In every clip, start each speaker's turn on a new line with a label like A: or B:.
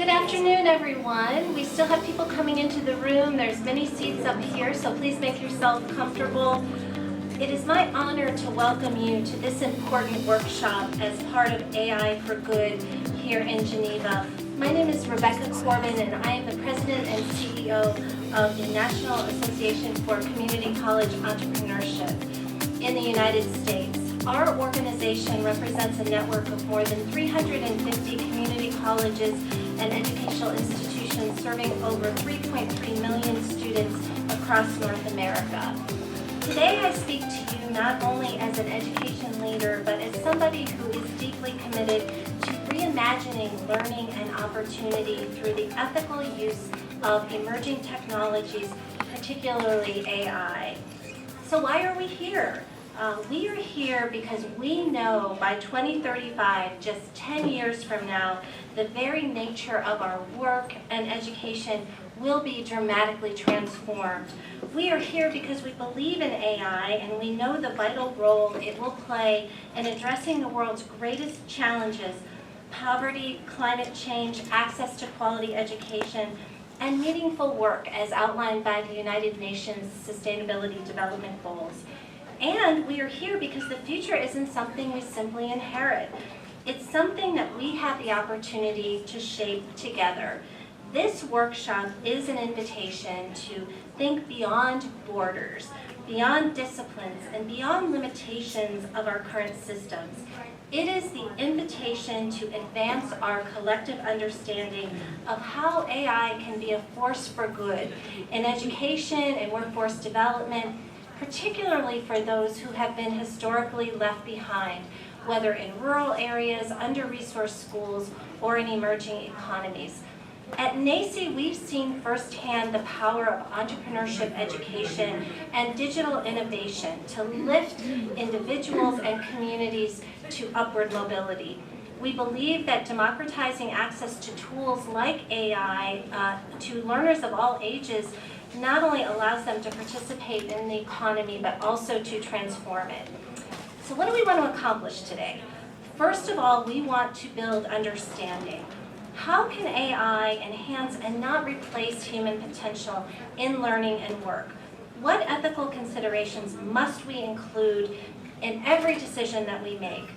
A: Good afternoon, everyone. We still have people coming into the room. There's many seats up here, so please make yourself comfortable. It is my honor to welcome you to this important workshop as part of AI for Good here in Geneva. My name is Rebecca Corbin, and I am the President and CEO of the National Association for Community College Entrepreneurship in the United States. Our organization represents a network of more than 350 community colleges and educational institutions serving over 3.3 million students across North America. Today I speak to you not only as an education leader, but as somebody who is deeply committed to reimagining learning and opportunity through the ethical use of emerging technologies, particularly AI. So why are we here? We are here because we know by 2035, just 10 years from now, the very nature of our work and education will be dramatically transformed. We are here because we believe in AI and we know the vital role it will play in addressing the world's greatest challenges: poverty, climate change, access to quality education, and meaningful work as outlined by the United Nations Sustainability Development Goals. And we are here because the future isn't something we simply inherit. It's something that we have the opportunity to shape together. This workshop is an invitation to think beyond borders, beyond disciplines, and beyond limitations of our current systems. It is the invitation to advance our collective understanding of how AI can be a force for good in education and workforce development, particularly for those who have been historically left behind, whether in rural areas, under-resourced schools, or in emerging economies. At NACCE, we've seen firsthand the power of entrepreneurship education and digital innovation to lift individuals and communities to upward mobility. We believe that democratizing access to tools like AI to learners of all ages not only allows them to participate in the economy, but also to transform it. So what do we want to accomplish today? First of all, we want to build understanding. How can AI enhance and not replace human potential in learning and work? What ethical considerations must we include in every decision that we make?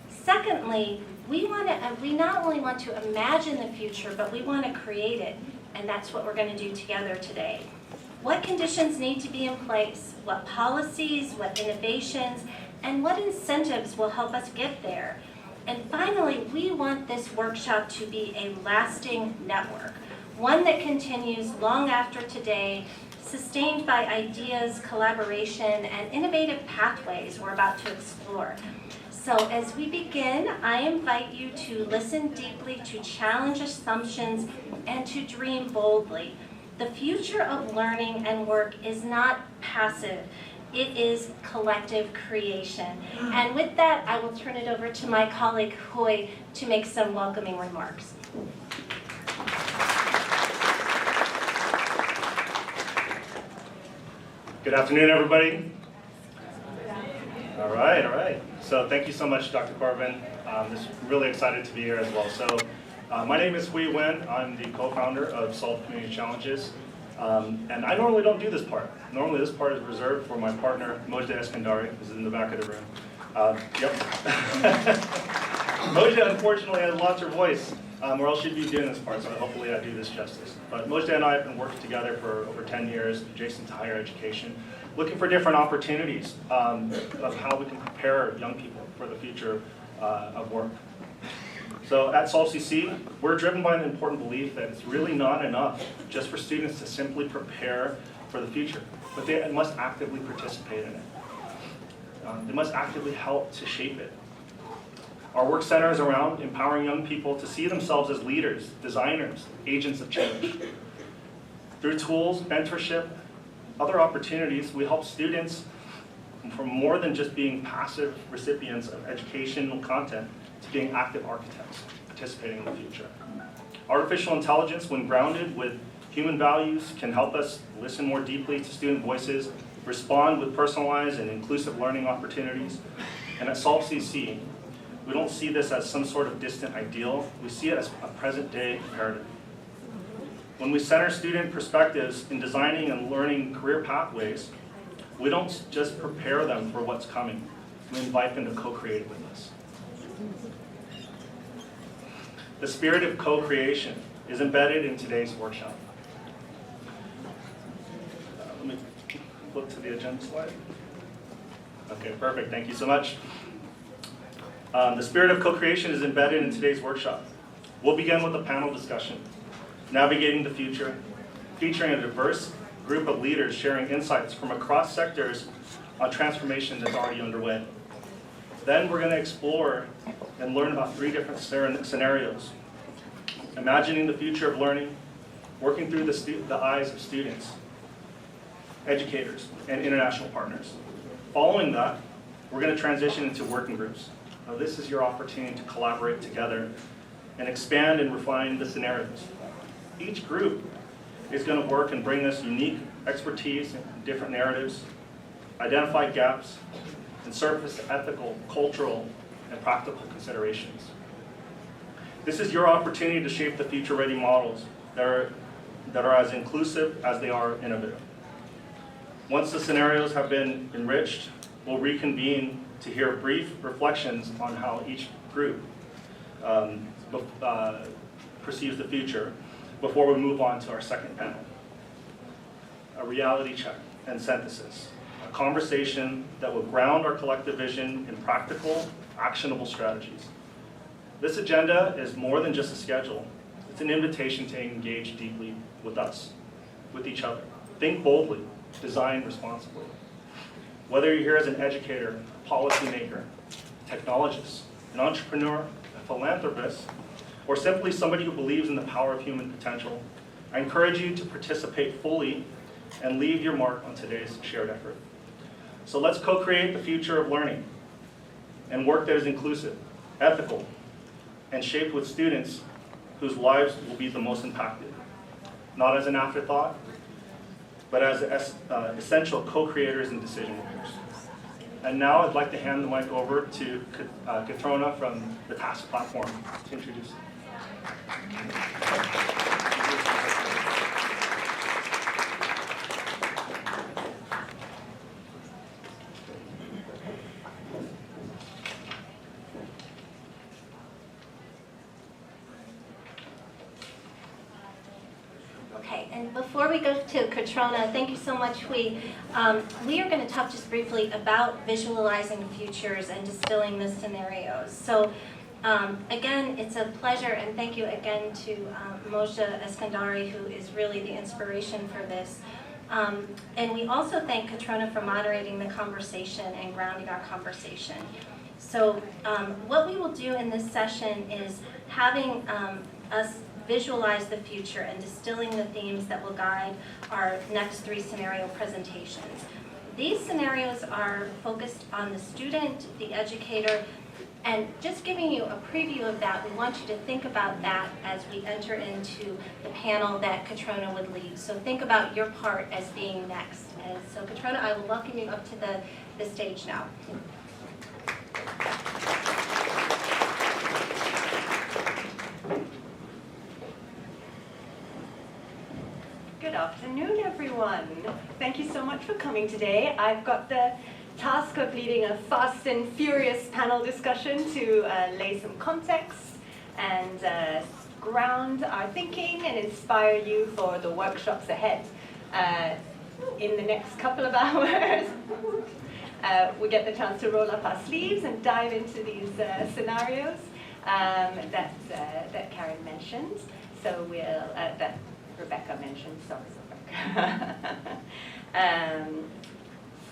A: Secondly, we not only want to imagine the future, but we want to create it, and that's what we're going to do together today. What conditions need to be in place? What policies, what innovations, and what incentives will help us get there? And finally, we want this workshop to be a lasting network, one that continues long after today, sustained by ideas, collaboration, and innovative pathways we're about to explore. So as we begin, I invite you to listen deeply, to challenge assumptions, and to dream boldly. The future of learning and work is not passive. It is collective creation. And with that, I will turn it over to my colleague, Huy, to make some welcoming remarks.
B: Good afternoon, everybody. All right. So thank you so much, Dr. Corbin. Just really excited to be here as well. So my name is Nguyen. I'm the co-founder of Solve Community Challenges. And I normally don't do this part. Normally this part is reserved for my partner, Murdaugh, who's in the back of the room. Murdaugh, unfortunately, has lost her voice, or else she'd be doing this part, so hopefully I do this justice. But Murdaugh and I have been working together for over 10 years, adjacent to higher education, looking for different opportunities of how we can prepare young people for the future of work. So at SolveCC, we're driven by an important belief that it's really not enough just for students to simply prepare for the future, but they must actively participate in it. They must actively help to shape it. Our work centers around empowering young people to see themselves as leaders, designers, agents of change. Through tools, mentorship, other opportunities, we help students from more than just being passive recipients of educational content to being active architects, participating in the future. Artificial intelligence, when grounded with human values, can help us listen more deeply to student voices, respond with personalized and inclusive learning opportunities. And at SolveCC, we don't see this as some sort of distant ideal. We see it as a present-day imperative. When we center student perspectives in designing and learning career pathways, we don't just prepare them for what's coming. We invite them to co-create it with us. The spirit of co-creation is embedded in today's workshop. Let me flip to the agenda slide. Okay, perfect. Thank you so much. The spirit of co-creation is embedded in today's workshop. We'll begin with a panel discussion, Navigating the Future, featuring a diverse group of leaders sharing insights from across sectors on transformation that's already underway. Then we're going to explore and learn about 3 different scenarios. Imagining the future of learning, working through the eyes of students, educators, and international partners. Following that, we're going to transition into working groups. Now, this is your opportunity to collaborate together and expand and refine the scenarios. Each group is going to work and bring us unique expertise and different narratives, identify gaps, and surface ethical, cultural, and practical considerations. This is your opportunity to shape the future-ready models that are as inclusive as they are innovative. Once the scenarios have been enriched, we'll reconvene to hear brief reflections on how each group perceives the future before we move on to our second panel. A reality check and synthesis, a conversation that will ground our collective vision in practical, actionable strategies. This agenda is more than just a schedule. It's an invitation to engage deeply with us, with each other. Think boldly, design responsibly. Whether you're here as an educator, a policymaker, a technologist, an entrepreneur, a philanthropist, or simply somebody who believes in the power of human potential, I encourage you to participate fully and leave your mark on today's shared effort. So let's co-create the future of learning and work that is inclusive, ethical, and shaped with students whose lives will be the most impacted, not as an afterthought, but as essential co-creators and decision makers. And now I'd like to hand the mic over to Kitrhona from the TASC platform to introduce.
A: Okay, and before we go to Kitrhona, thank you so much. We are going to talk just briefly about visualizing futures and distilling the scenarios. So again, it's a pleasure, and thank you again to Murdaugh Eskandari, who is really the inspiration for this. And we also thank Kitrhona for moderating the conversation and grounding our conversation. So what we will do in this session is having us visualize the future and distilling the themes that will guide our next 3 scenario presentations. These scenarios are focused on the student, the educator, and just giving you a preview of that, we want you to think about that as we enter into the panel that Kitrhona would lead. So think about your part as being next. And so Kitrhona, I will welcome you up to the stage now.
C: Good afternoon, everyone. Thank you so much for coming today. I've got the task of leading a fast and furious panel discussion to lay some context and ground our thinking and inspire you for the workshops ahead. In the next couple of hours, we get the chance to roll up our sleeves and dive into these scenarios that Karen mentioned. So we'll that Rebecca mentioned. Sorry, Rebecca.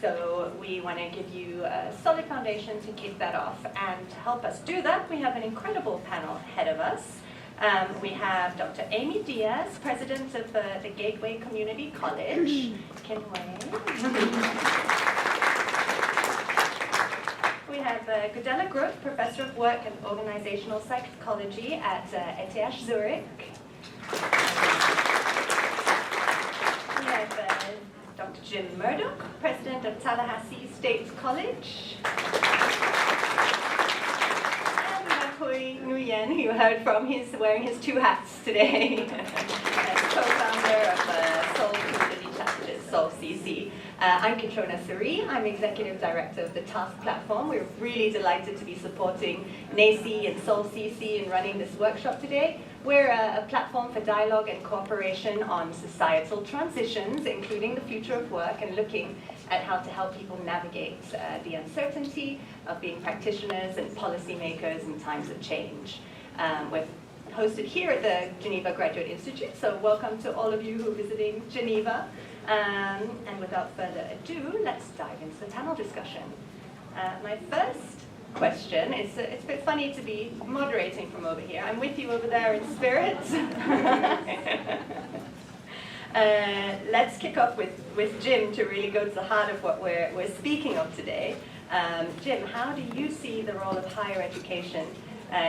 C: So we want to give you a solid foundation to kick that off. And to help us do that, we have an incredible panel ahead of us. We have Dr. Amy Diaz, president of the Gateway Community College. We have Gudela Grote, professor of work and organizational psychology at TH Zurich. We have Dr. Jim Murdaugh, president of Tallahassee State College. And we have Nguyen, Nguyen, who you heard from. He's wearing his two hats today. As co-founder of the Solve community chapter, SolveCC. I'm Kitrhona Cerri. I'm Executive Director of the TASC platform. We're really delighted to be supporting NACCE and SolveCC in running this workshop today. We're a platform for dialogue and cooperation on societal transitions, including the future of work, and looking at how to help people navigate the uncertainty of being practitioners and policymakers in times of change. We're hosted here at the Geneva Graduate Institute, so welcome to all of you who are visiting Geneva. And without further ado, let's dive into the panel discussion. My first question, it's a bit funny to be moderating from over here. I'm with you over there in spirit. Let's kick off with Jim to really go to the heart of what we're speaking of today. Jim, how do you see the role of higher education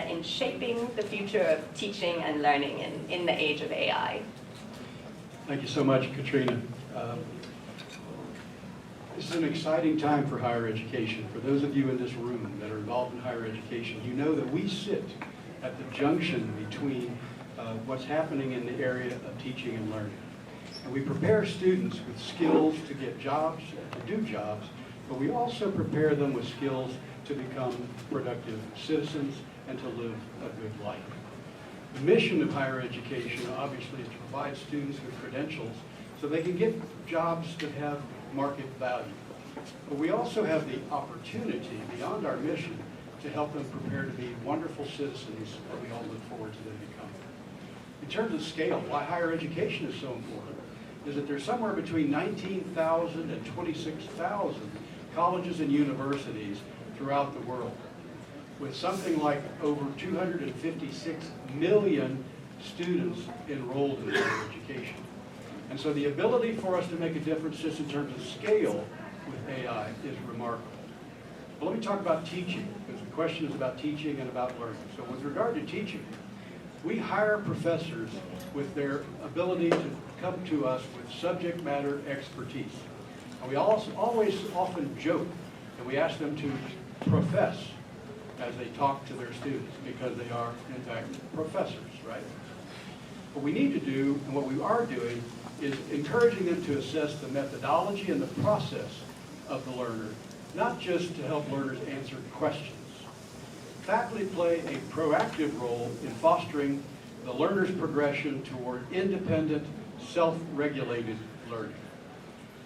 C: in shaping the future of teaching and learning in the age of AI?
D: Thank you so much, Katrina. This is an exciting time for higher education. For those of you in this room that are involved in higher education, you know that we sit at the junction between what's happening in the area of teaching and learning. And we prepare students with skills to get jobs, to do jobs, but we also prepare them with skills to become productive citizens and to live a good life. The mission of higher education, obviously, is to provide students with credentials so they can get jobs that have market value. But we also have the opportunity, beyond our mission, to help them prepare to be wonderful citizens that we all look forward to them becoming. In terms of scale, why higher education is so important is that there's somewhere between 19,000 and 26,000 colleges and universities throughout the world, with something like over 256 million students enrolled in higher education. And so the ability for us to make a difference just in terms of scale with AI is remarkable. But let me talk about teaching, because the question is about teaching and about learning. So with regard to teaching, we hire professors with their ability to come to us with subject matter expertise. And we also always often joke and we ask them to profess as they talk to their students, because they are, in fact, professors, right? What we need to do, and what we are doing, is encouraging them to assess the methodology and the process of the learner, not just to help learners answer questions. Faculty play a proactive role in fostering the learner's progression toward independent, self-regulated learning.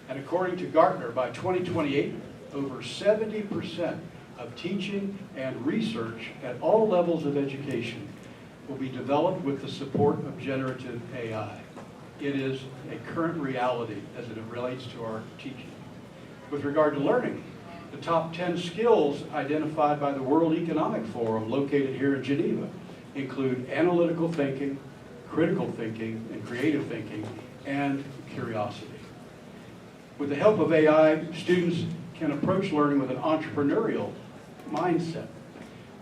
D: And according to Gartner, by 2028, over 70% of teaching and research at all levels of education will be developed with the support of generative AI. It is a current reality as it relates to our teaching. With regard to learning, the top 10 skills identified by the World Economic Forum, located here in Geneva, include analytical thinking, critical thinking, and creative thinking, and curiosity. With the help of AI, students can approach learning with an entrepreneurial mindset.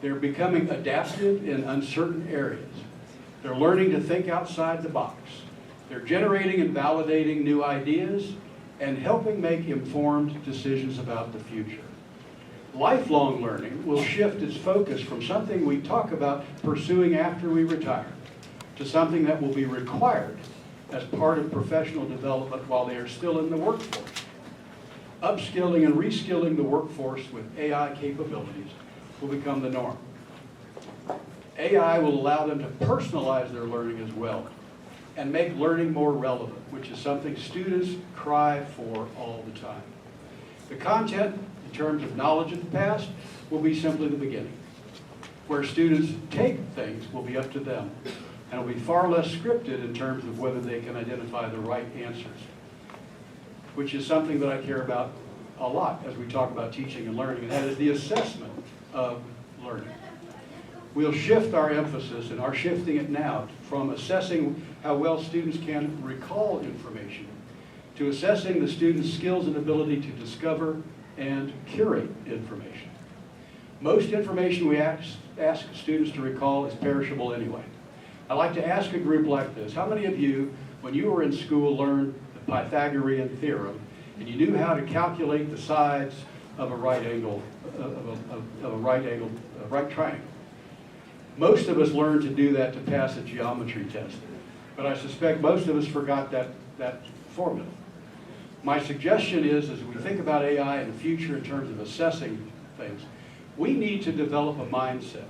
D: They're becoming adaptive in uncertain areas. They're learning to think outside the box. They're generating and validating new ideas and helping make informed decisions about the future. Lifelong learning will shift its focus from something we talk about pursuing after we retire to something that will be required as part of professional development while they are still in the workforce. Upskilling and reskilling the workforce with AI capabilities will become the norm. AI will allow them to personalize their learning as well and make learning more relevant, which is something students cry for all the time. The content, in terms of knowledge of the past, will be simply the beginning. Where students take things will be up to them, and will be far less scripted in terms of whether they can identify the right answers, which is something that I care about a lot as we talk about teaching and learning, and that is the assessment of learning. We'll shift our emphasis, and are shifting it now, from assessing how well students can recall information to assessing the student's skills and ability to discover and curate information. Most information we ask students to recall is perishable anyway. I like to ask a group like this: how many of you, when you were in school, learned the Pythagorean theorem, and you knew how to calculate the sides of a right triangle? Most of us learned to do that to pass a geometry test, but I suspect most of us forgot that formula. My suggestion is, as we think about AI in the future in terms of assessing things, we need to develop a mindset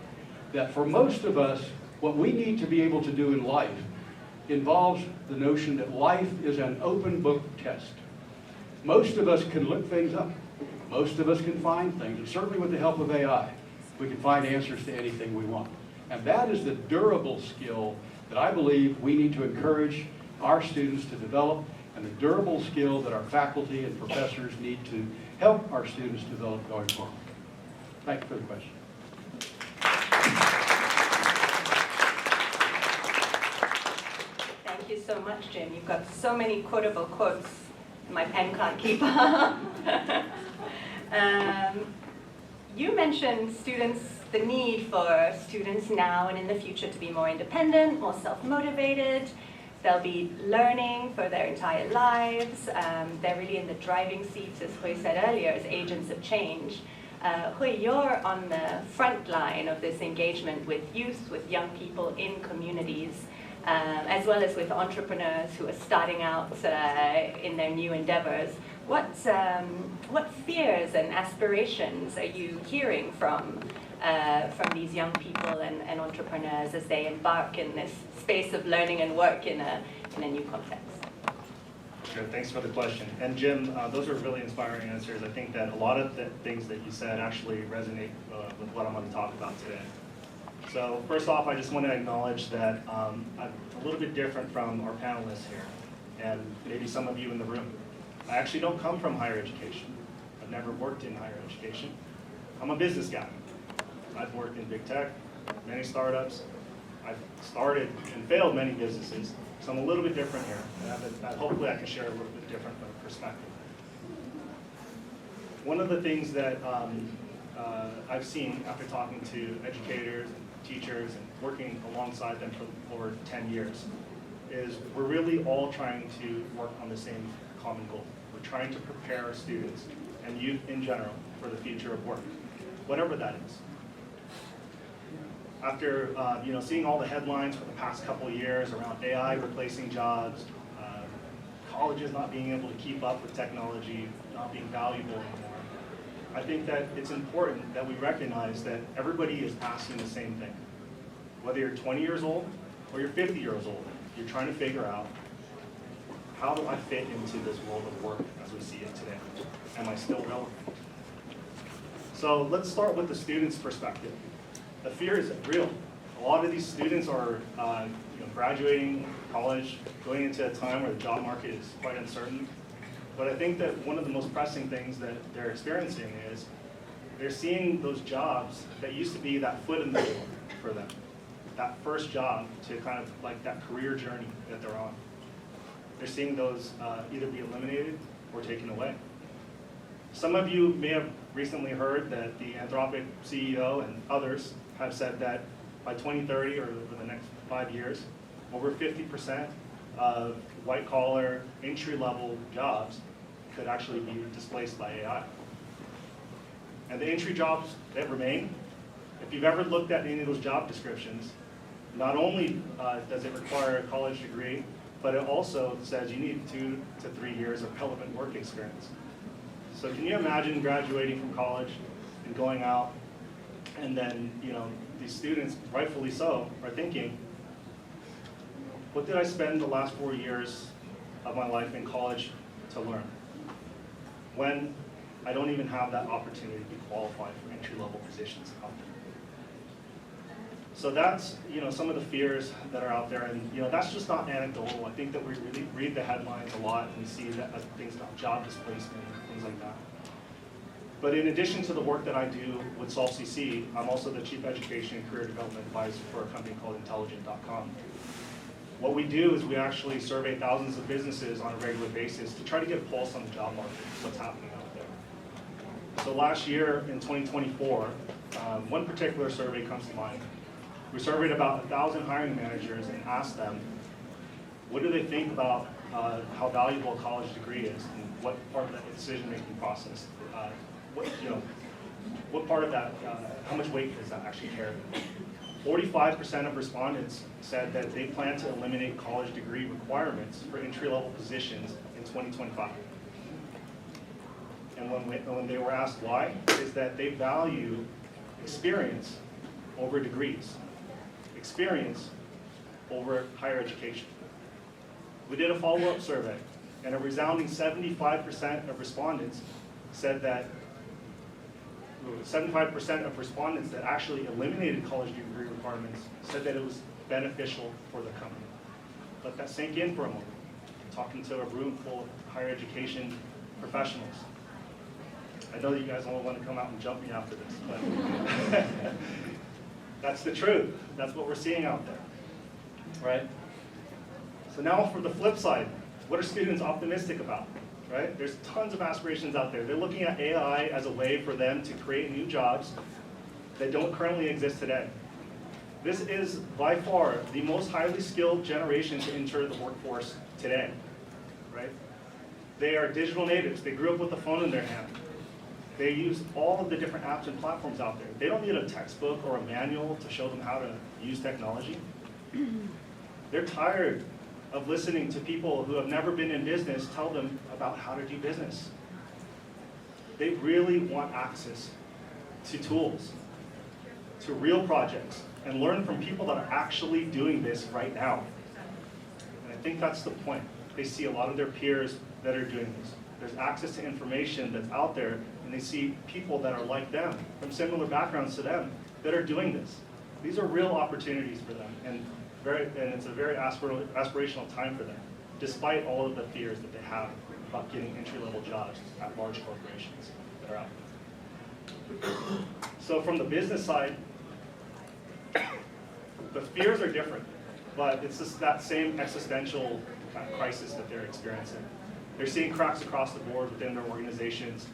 D: that for most of us, what we need to be able to do in life involves the notion that life is an open book test. Most of us can look things up. Most of us can find things, and certainly with the help of AI, we can find answers to anything we want. And that is the durable skill that I believe we need to encourage our students to develop, and the durable skill that our faculty and professors need to help our students develop going forward. Thank you for the question.
C: Thank you so much, Jim. You've got so many quotable quotes. My pen can't keep up. You mentioned the need for students now and in the future to be more independent, more self-motivated. They'll be learning for their entire lives. They're really in the driving seats, as Hui said earlier, as agents of change. Hui, you're on the front line of this engagement with youth, with young people in communities, as well as with entrepreneurs who are starting out in their new endeavors. What fears and aspirations are you hearing from these young people and entrepreneurs as they embark in this space of learning and work in a new context?
B: Sure, thanks for the question. And Jim, those are really inspiring answers. I think that a lot of the things that you said actually resonate with what I'm going to talk about today. So first off, I just want to acknowledge that I'm a little bit different from our panelists here, and maybe some of you in the room. I actually don't come from higher education. I've never worked in higher education. I'm a business guy. I've worked in big tech, many startups. I've started and failed many businesses, so I'm a little bit different here. And hopefully I can share a little bit different perspective. One of the things that I've seen after talking to educators and teachers and working alongside them for over 10 years is we're really all trying to work on the same common goal. We're trying to prepare our students and youth in general for the future of work, whatever that is. After seeing all the headlines for the past couple of years around AI replacing jobs, colleges not being able to keep up with technology, not being valuable anymore, I think that it's important that we recognize that everybody is asking the same thing. Whether you're 20 years old or you're 50 years old, you're trying to figure out, how do I fit into this world of work as we see it today? Am I still relevant? So let's start with the student's perspective. The fear is real. A lot of these students are graduating college, going into a time where the job market is quite uncertain. But I think that one of the most pressing things that they're experiencing is they're seeing those jobs that used to be that foot in the door for them. That first job to kind of like that career journey that they're on. They're seeing those either be eliminated or taken away. Some of you may have recently heard that the Anthropic CEO and others have said that by 2030 or over the next 5 years, over 50% of white-collar, entry-level jobs could actually be displaced by AI. And the entry jobs that remain, if you've ever looked at any of those job descriptions, not only does it require a college degree, but it also says you need 2 to 3 years of relevant work experience. So can you imagine graduating from college and going out, and then these students, rightfully so, are thinking, what did I spend the last 4 years of my life in college to learn? When I don't even have that opportunity to be qualified for entry-level positions out there. So that's some of the fears that are out there, and that's just not anecdotal. I think that we really read the headlines a lot, and we see that things about job displacement and things like that. But in addition to the work that I do with SolveCC, I'm also the Chief Education and Career Development Advisor for a company called Intelligent.com. What we do is we actually survey thousands of businesses on a regular basis to try to get a pulse on the job market, what's happening out there. So last year in 2024, one particular survey comes to mind. We surveyed about 1,000 hiring managers and asked them, what do they think about how valuable a college degree is, and what part of that decision-making process, what part of that, how much weight does that actually carry? 45% of respondents said that they plan to eliminate college degree requirements for entry-level positions in 2025. And when they were asked why, is that they value experience over degrees, experience over higher education. We did a follow-up survey, and a resounding 75% of respondents said that 75% of respondents that actually eliminated college degree requirements said that it was beneficial for the company. Let that sink in for a moment. Talking to a room full of higher education professionals. I know that you guys all want to come out and jump me after this, but that's the truth. That's what we're seeing out there, right? So now for the flip side, what are students optimistic about? Right? There's tons of aspirations out there. They're looking at AI as a way for them to create new jobs that don't currently exist today. This is by far the most highly skilled generation to enter the workforce today. Right? They are digital natives. They grew up with a phone in their hand. They use all of the different apps and platforms out there. They don't need a textbook or a manual to show them how to use technology. They're tired of listening to people who have never been in business tell them about how to do business. They really want access to tools, to real projects, and learn from people that are actually doing this right now. And I think that's the point. They see a lot of their peers that are doing this. There's access to information that's out there, and they see people that are like them, from similar backgrounds to them, that are doing this. These are real opportunities for them, and it's a very aspirational time for them, despite all of the fears that they have about getting entry-level jobs at large corporations that are out there. So from the business side, the fears are different, but it's just that same existential kind of crisis that they're experiencing. They're seeing cracks across the board within their organizations.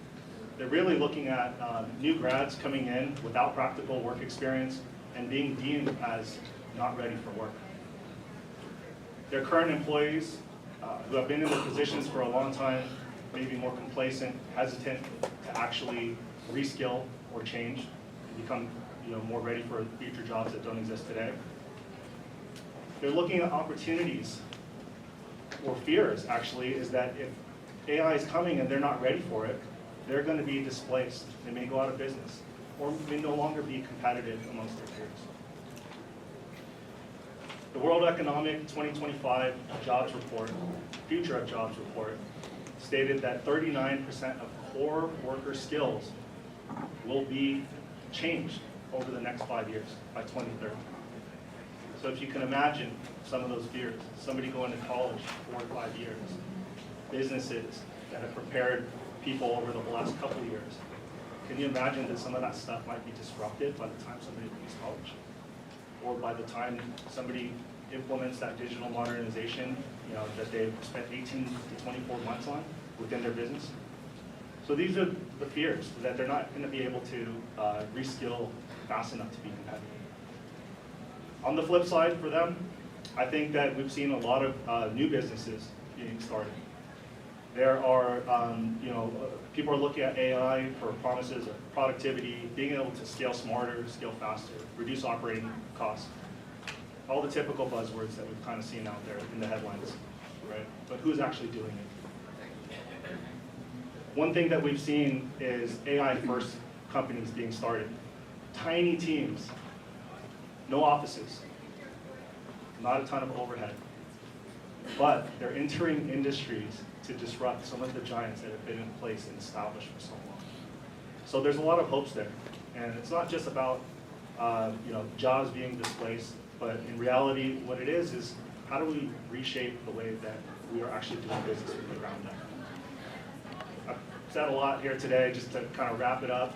B: They're really looking at new grads coming in without practical work experience and being deemed as not ready for work. Their current employees who have been in their positions for a long time may be more complacent, hesitant to actually reskill or change and become more ready for future jobs that don't exist today. They're looking at opportunities, or fears actually, is that if AI is coming and they're not ready for it, they're going to be displaced. They may go out of business or may no longer be competitive amongst their peers. The World Economic 2025 Jobs Report, Future of Jobs Report, stated that 39% of core worker skills will be changed over the next 5 years, by 2030. So if you can imagine some of those fears, somebody going to college 4 or 5 years, businesses that have prepared people over the last couple of years, can you imagine that some of that stuff might be disrupted by the time somebody leaves college? Or by the time somebody implements that digital modernization, that they've spent 18 to 24 months on within their business. So these are the fears, that they're not going to be able to reskill fast enough to be competitive. On the flip side for them, I think that we've seen a lot of new businesses being started. There are, people are looking at AI for promises of productivity, being able to scale smarter, scale faster, reduce operating costs. All the typical buzzwords that we've kind of seen out there in the headlines, right? But who's actually doing it? One thing that we've seen is AI-first companies being started. Tiny teams, no offices, not a ton of overhead. But they're entering industries to disrupt some of the giants that have been in place and established for so long. So there's a lot of hopes there. And it's not just about jobs being displaced, but in reality, what it is how do we reshape the way that we are actually doing business from the ground up? I've said a lot here today, just to kind of wrap it up,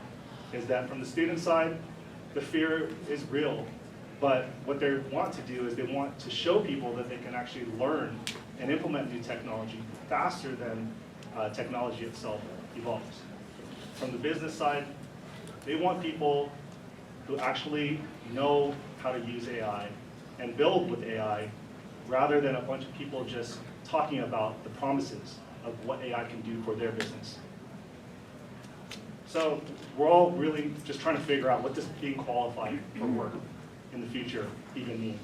B: is that from the student side, the fear is real. But what they want to do is they want to show people that they can actually learn and implement new technology faster than technology itself evolves. From the business side, they want people who actually know how to use AI and build with AI, rather than a bunch of people just talking about the promises of what AI can do for their business. So we're all really just trying to figure out what does being qualified for work in the future even mean?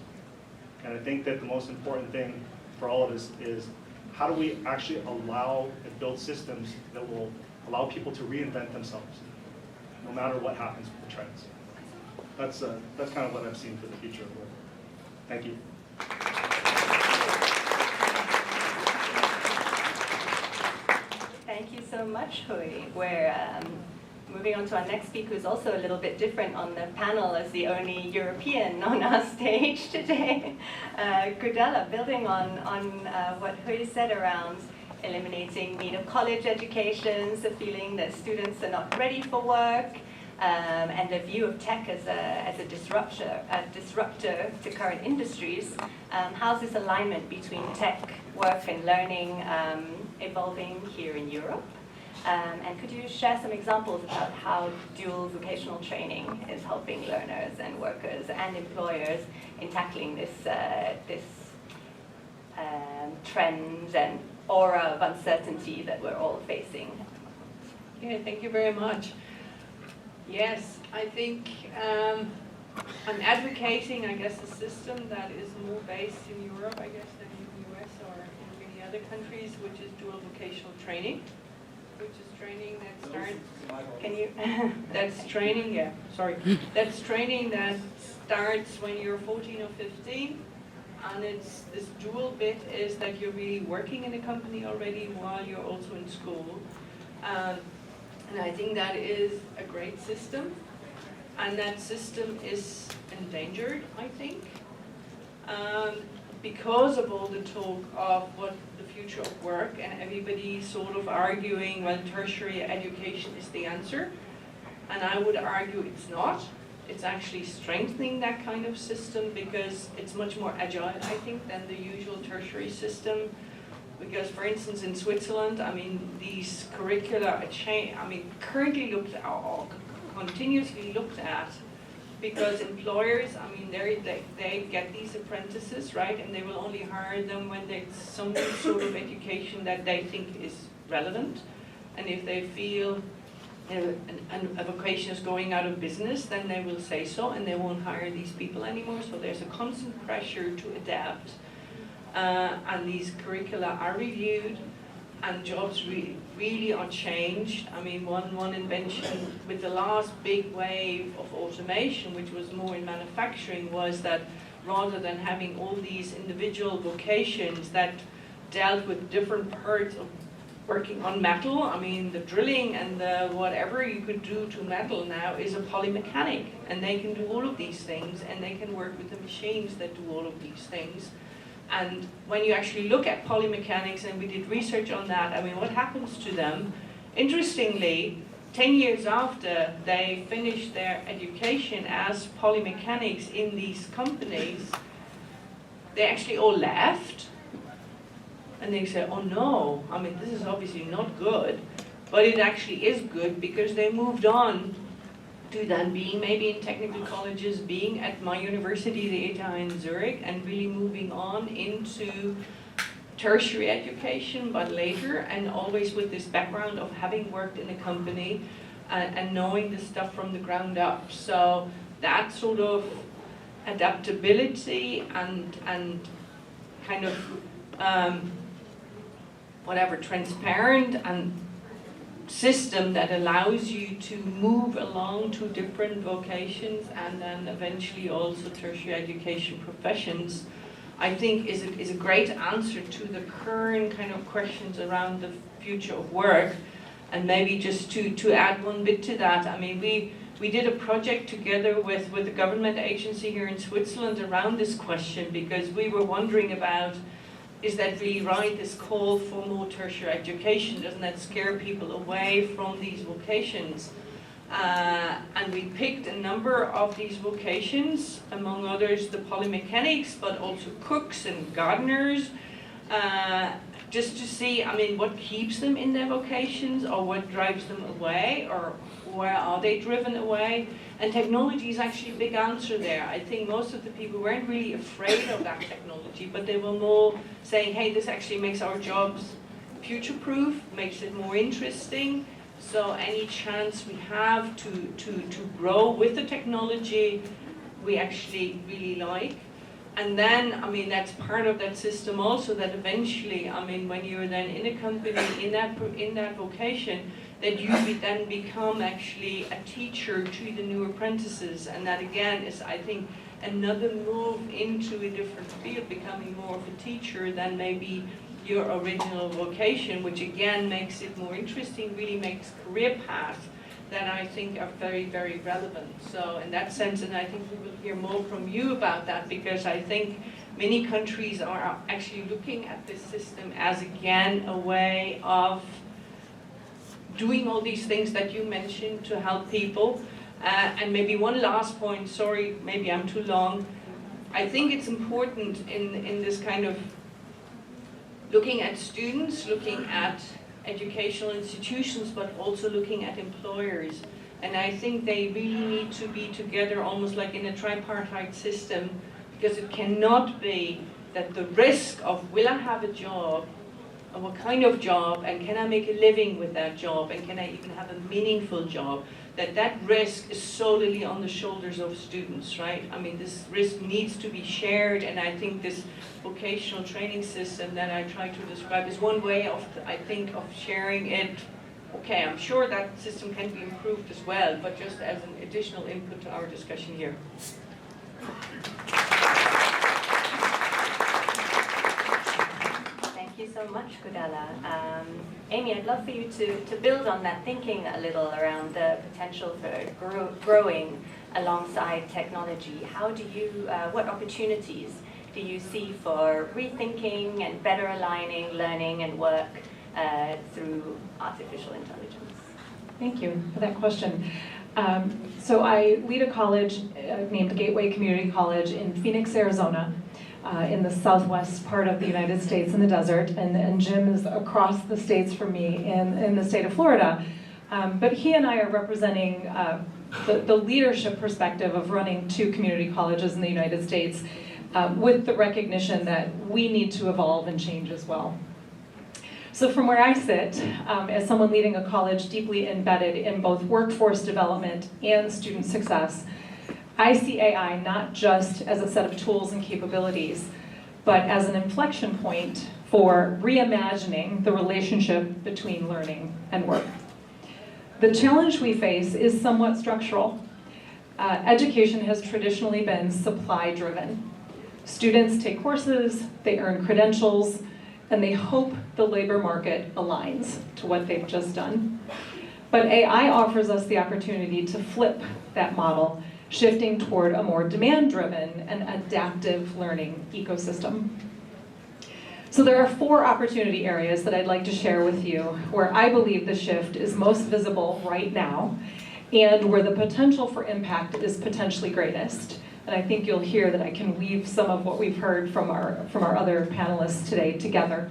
B: And I think that the most important thing for all of us is how do we actually allow and build systems that will allow people to reinvent themselves, no matter what happens with the trends. That's kind of what I'm seeing for the future of work. Thank you.
C: Thank you so much, Hui. We're moving on to our next speaker, who's also a little bit different on the panel as the only European on our stage today. Gudela, building on what Hui said around eliminating need of college educations, the feeling that students are not ready for work, and the view of tech as a disruptor to current industries. How's this alignment between tech, work, and learning evolving here in Europe? And could you share some examples about how dual vocational training is helping learners and workers and employers in tackling this trend and aura of uncertainty that we're all facing?
E: Yeah, thank you very much. Yes, I think I'm advocating, I guess, a system that is more based in Europe, I guess, than in the US or in many other countries, which is dual vocational training, which is training that starts. Can you? That's training. Yeah, sorry. That's training that starts when you're 14 or 15, and it's this dual bit is that you're really working in a company already while you're also in school. And I think that is a great system, and that system is endangered, I think, because of all the talk of what the future of work and everybody sort of arguing, well, tertiary education is the answer, and I would argue it's not. It's actually strengthening that kind of system because it's much more agile, I think, than the usual tertiary system. Because, for instance, in Switzerland, I mean, these curricula are currently looked at or continuously looked at because employers, I mean, they get these apprentices, right, and they will only hire them when there's some sort of education that they think is relevant. And if they feel a vocation is going out of business, then they will say so, and they won't hire these people anymore. So there's a constant pressure to adapt. And these curricula are reviewed, and jobs really are changed. I mean, one invention with the last big wave of automation, which was more in manufacturing, was that rather than having all these individual vocations that dealt with different parts of working on metal, I mean, the drilling and the whatever you could do to metal now is a polymechanic, and they can do all of these things, and they can work with the machines that do all of these things. And when you actually look at polymechanics, and we did research on that, I mean, what happens to them? Interestingly, 10 years after they finished their education as polymechanics in these companies, they actually all left. And they say, oh no, I mean, this is obviously not good. But it actually is good because they moved on to then being maybe in technical colleges, being at my university, the ETH in Zurich, and really moving on into tertiary education, but later, and always with this background of having worked in a company and knowing the stuff from the ground up. So that sort of adaptability and kind of whatever, transparent and system that allows you to move along to different vocations and then eventually also tertiary education professions, I think is a great answer to the current kind of questions around the future of work. And maybe just to add one bit to that, I mean, we did a project together with a government agency here in Switzerland around this question, because we were wondering about, is that really right, this call for more tertiary education? Doesn't that scare people away from these vocations? And we picked a number of these vocations, among others the polymechanics, but also cooks and gardeners, just to see, I mean, what keeps them in their vocations, or what drives them away, or where are they driven away? And technology is actually a big answer there. I think most of the people weren't really afraid of that technology, but they were more saying, hey, this actually makes our jobs future-proof, makes it more interesting. So any chance we have to grow with the technology, we actually really like. And then, I mean, that's part of that system also, that eventually, I mean, when you're then in a company, in that vocation, that you then become actually a teacher to the new apprentices. And that again is, I think, another move into a different field, becoming more of a teacher than maybe your original vocation, which again makes it more interesting, really makes career paths that I think are very, very relevant. So in that sense, and I think we will hear more from you about that, because I think many countries are actually looking at this system as, again, a way of doing all these things that you mentioned to help people. And maybe one last point, sorry, maybe I'm too long. I think it's important in this kind of looking at students, looking at educational institutions, but also looking at employers. And I think they really need to be together almost like in a tripartite system, because it cannot be that the risk of, will I have a job, and what kind of job, and can I make a living with that job, and can I even have a meaningful job, that risk is solely on the shoulders of students, right? I mean, this risk needs to be shared, and I think this vocational training system that I try to describe is one way of, I think, of sharing it. Okay, I'm sure that system can be improved as well, but just as an additional input to our discussion here.
C: Thank you so much, Gudela. Amy, I'd love for you to build on that thinking a little around the potential for growing alongside technology. How do you, what opportunities do you see for rethinking and better aligning learning and work through artificial intelligence?
F: Thank you for that question. So I lead a college named Gateway Community College in Phoenix, Arizona, in the southwest part of the United States in the desert, and Jim is across the states from me in the state of Florida. But he and I are representing the leadership perspective of running 2 community colleges in the United States, with the recognition that we need to evolve and change as well. So from where I sit, as someone leading a college deeply embedded in both workforce development and student success, I see AI not just as a set of tools and capabilities, but as an inflection point for reimagining the relationship between learning and work. The challenge we face is somewhat structural. Education has traditionally been supply-driven. Students take courses, they earn credentials, and they hope the labor market aligns to what they've just done. But AI offers us the opportunity to flip that model, shifting toward a more demand-driven and adaptive learning ecosystem. So there are 4 opportunity areas that I'd like to share with you where I believe the shift is most visible right now and where the potential for impact is potentially greatest. And I think you'll hear that I can weave some of what we've heard from our other panelists today together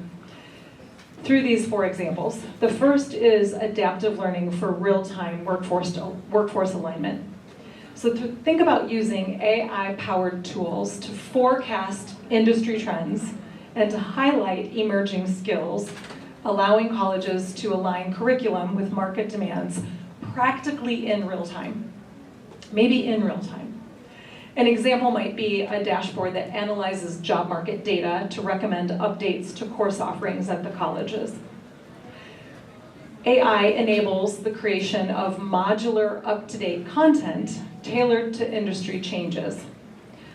F: through these 4 examples. The first is adaptive learning for real-time workforce alignment. So think about using AI-powered tools to forecast industry trends and to highlight emerging skills, allowing colleges to align curriculum with market demands practically in real time, maybe in real time. An example might be a dashboard that analyzes job market data to recommend updates to course offerings at the colleges. AI enables the creation of modular, up-to-date content tailored to industry changes.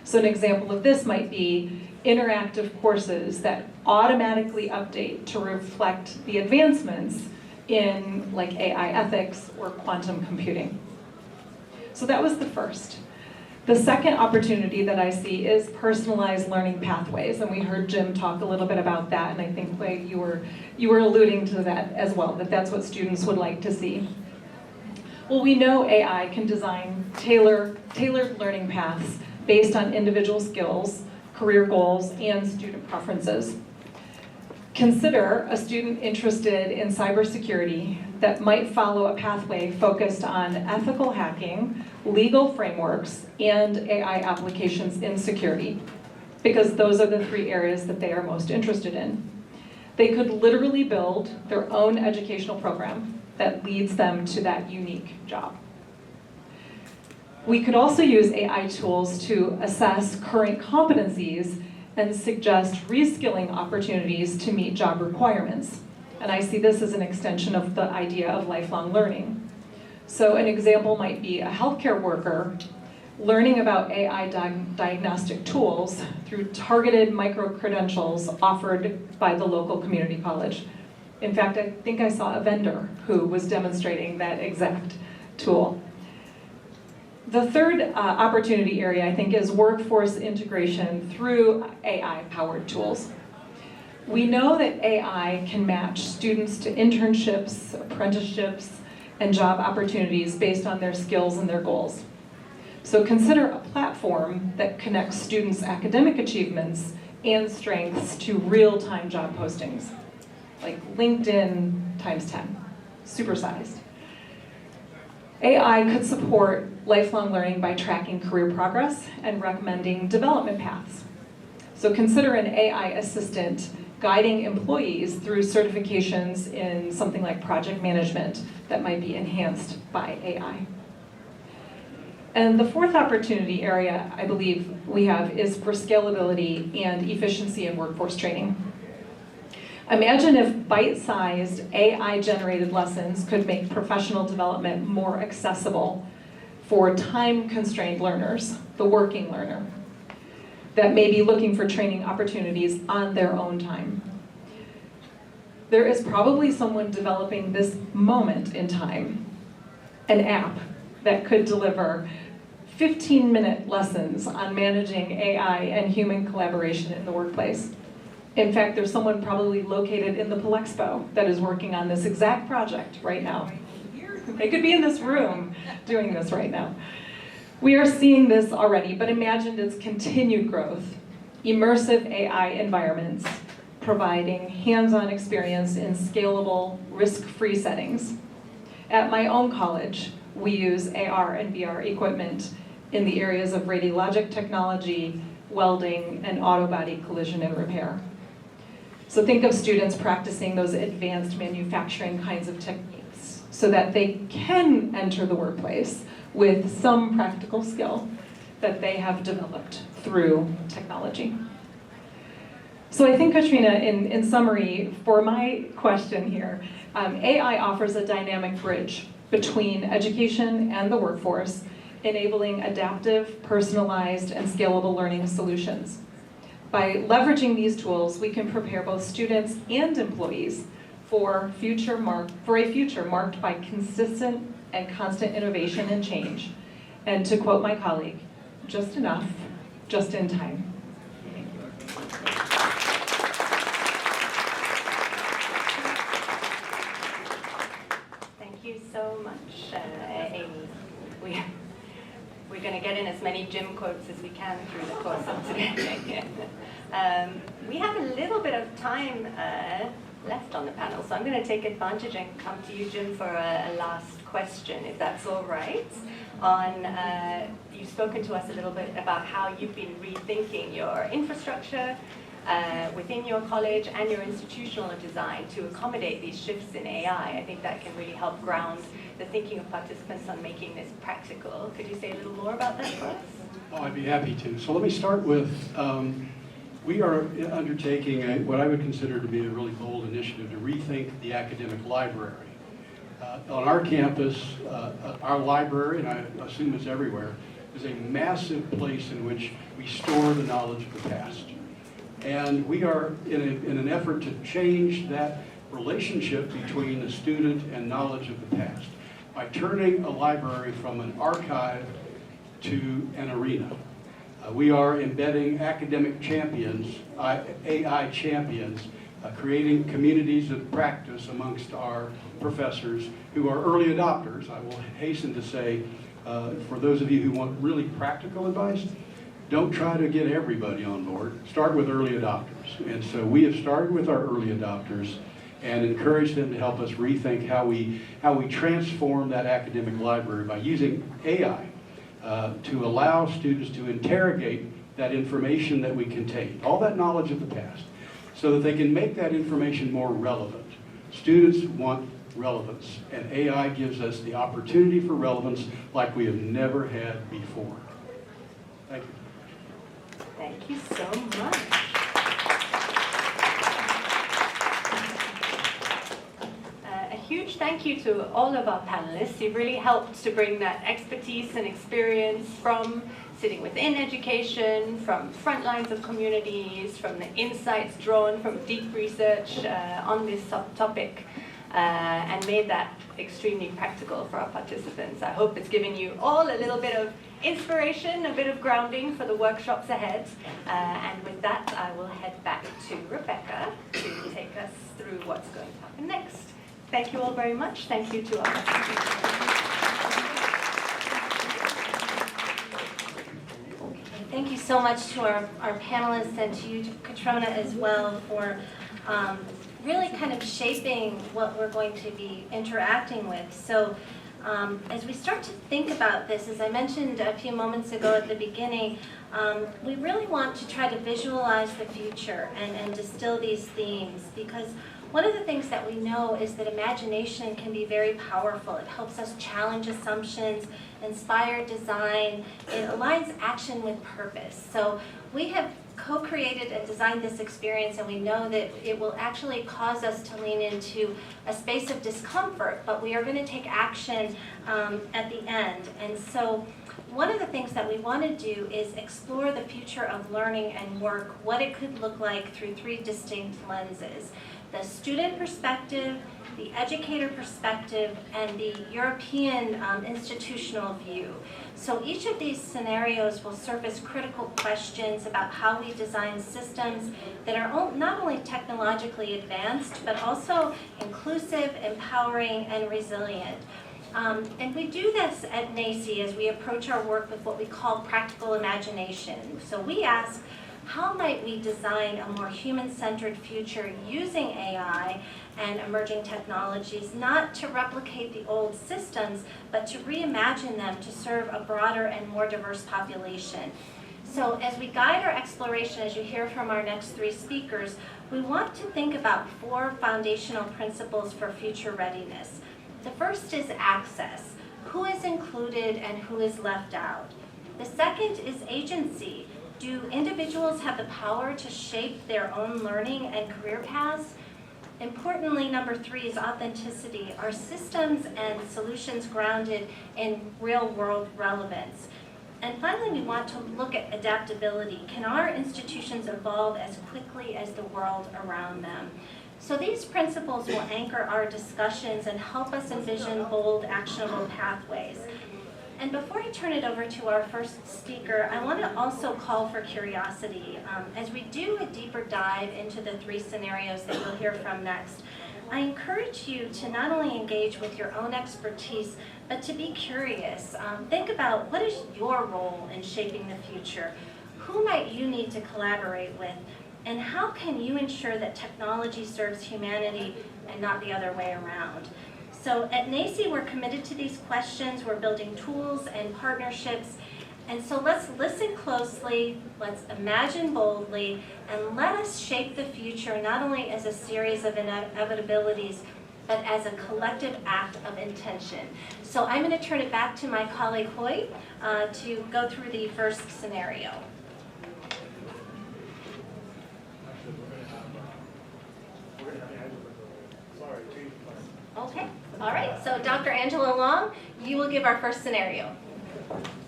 F: So an example of this might be interactive courses that automatically update to reflect the advancements in like AI ethics or quantum computing. So that was the first. The second opportunity that I see is personalized learning pathways, and we heard Jim talk a little bit about that, and I think like you were alluding to that as well, that that's what students would like to see. Well, we know AI can design tailored learning paths based on individual skills, career goals, and student preferences. Consider a student interested in cybersecurity that might follow a pathway focused on ethical hacking, legal frameworks, and AI applications in security, because those are the 3 areas that they are most interested in. They could literally build their own educational program that leads them to that unique job. We could also use AI tools to assess current competencies and suggest reskilling opportunities to meet job requirements. And I see this as an extension of the idea of lifelong learning. So an example might be a healthcare worker learning about AI diagnostic tools through targeted micro-credentials offered by the local community college. In fact, I think I saw a vendor who was demonstrating that exact tool. The third opportunity area, I think, is workforce integration through AI-powered tools. We know that AI can match students to internships, apprenticeships, and job opportunities based on their skills and their goals. So consider a platform that connects students' academic achievements and strengths to real-time job postings, like LinkedIn times 10, supersized. AI could support lifelong learning by tracking career progress and recommending development paths. So consider an AI assistant guiding employees through certifications in something like project management that might be enhanced by AI. And the fourth opportunity area I believe we have is for scalability and efficiency in workforce training. Imagine if bite-sized AI-generated lessons could make professional development more accessible for time-constrained learners, the working learner, that may be looking for training opportunities on their own time. There is probably someone developing this moment in time, an app that could deliver 15-minute lessons on managing AI and human collaboration in the workplace. In fact, there's someone probably located in the Palexpo that is working on this exact project right now. They could be in this room doing this right now. We are seeing this already, but imagine its continued growth. Immersive AI environments providing hands-on experience in scalable, risk-free settings. At my own college, we use AR and VR equipment in the areas of radiologic technology, welding, and auto body collision and repair. So think of students practicing those advanced manufacturing kinds of techniques so that they can enter the workplace with some practical skill that they have developed through technology. So I think, Kitrhona, in summary, for my question here, AI offers a dynamic bridge between education and the workforce, enabling adaptive, personalized, and scalable learning solutions. By leveraging these tools, we can prepare both students and employees for a future marked by consistent and constant innovation and change. And to quote my colleague, just enough, just in time. Thank you.
C: Thank you so much, Amy. We're going to get in as many Jim quotes as we can through the course of today. We have a little bit of time left on the panel, so I'm going to take advantage and come to you, Jim, for a last question, if that's all right. You've spoken to us a little bit about how you've been rethinking your infrastructure within your college and your institutional design to accommodate these shifts in AI. I think that can really help ground the thinking of participants on making this practical. Could you say a little more about that for us?
D: Oh, I'd be happy to. So let me start with, we are undertaking what I would consider to be a really bold initiative to rethink the academic library. On our campus, our library, and I assume it's everywhere, is a massive place in which we store the knowledge of the past. And we are in an effort to change that relationship between the student and knowledge of the past by turning a library from an archive to an arena. We are embedding academic champions, AI champions, creating communities of practice amongst our professors who are early adopters. I will hasten to say, for those of you who want really practical advice, don't try to get everybody on board. Start with early adopters. And so we have started with our early adopters and encourage them to help us rethink how we transform that academic library by using AI to allow students to interrogate that information that we contain, all that knowledge of the past, so that they can make that information more relevant. Students want relevance. And AI gives us the opportunity for relevance like we have never had before. Thank you.
C: Thank you so much. A huge thank you to all of our panelists. You've really helped to bring that expertise and experience from sitting within education, from front lines of communities, from the insights drawn from deep research on this topic, and made that extremely practical for our participants. I hope it's given you all a little bit of inspiration, a bit of grounding for the workshops ahead. And with that, I will head back to Rebecca to take us through what's going to happen next. Thank you all very much. Thank you to our participants.
A: Thank you so much to our panelists and to you, Kitrhona, as well for really kind of shaping what we're going to be interacting with. So as we start to think about this, as I mentioned a few moments ago at the beginning, we really want to try to visualize the future and distill these themes, because one of the things that we know is that imagination can be very powerful. It helps us challenge assumptions, inspire design. It aligns action with purpose. So we have co-created and designed this experience, and we know that it will actually cause us to lean into a space of discomfort, but we are going to take action at the end. And so one of the things that we want to do is explore the future of learning and work, what it could look like through three distinct lenses: the student perspective, the educator perspective, and the European institutional view. So each of these scenarios will surface critical questions about how we design systems that are not only technologically advanced, but also inclusive, empowering, and resilient. And we do this at NACCE as we approach our work with what we call practical imagination. So we ask, how might we design a more human-centered future using AI and emerging technologies, not to replicate the old systems, but to reimagine them to serve a broader and more diverse population? So as we guide our exploration, as you hear from our next three speakers, we want to think about four foundational principles for future readiness. The first is access. Who is included and who is left out? The second is agency. Do individuals have the power to shape their own learning and career paths? Importantly, number three is authenticity. Are systems and solutions grounded in real-world relevance? And finally, we want to look at adaptability. Can our institutions evolve as quickly as the world around them? So these principles will anchor our discussions and help us envision bold, actionable pathways. And before I turn it over to our first speaker, I want to also call for curiosity. As we do a deeper dive into the three scenarios that you'll hear from next, I encourage you to not only engage with your own expertise, but to be curious. Think about, what is your role in shaping the future? Who might you need to collaborate with? And how can you ensure that technology serves humanity and not the other way around? So at NACCE, we're committed to these questions. We're building tools and partnerships. And so let's listen closely, let's imagine boldly, and let us shape the future not only as a series of inevitabilities, but as a collective act of intention. So I'm going to turn it back to my colleague Hoy to go through the first scenario. Okay, all right, so Dr. Angela Long, you will give our first scenario.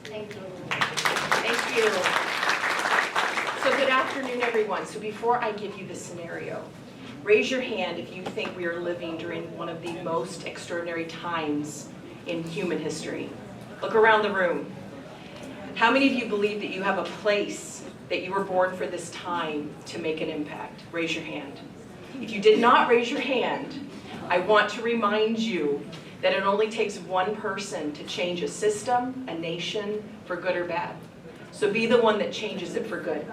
A: Thank you.
G: Thank you. So good afternoon, everyone. So before I give you the scenario, raise your hand if you think we are living during one of the most extraordinary times in human history. Look around the room. How many of you believe that you have a place, that you were born for this time to make an impact? Raise your hand. If you did not raise your hand, I want to remind you that it only takes one person to change a system, a nation, for good or bad. So be the one that changes it for good.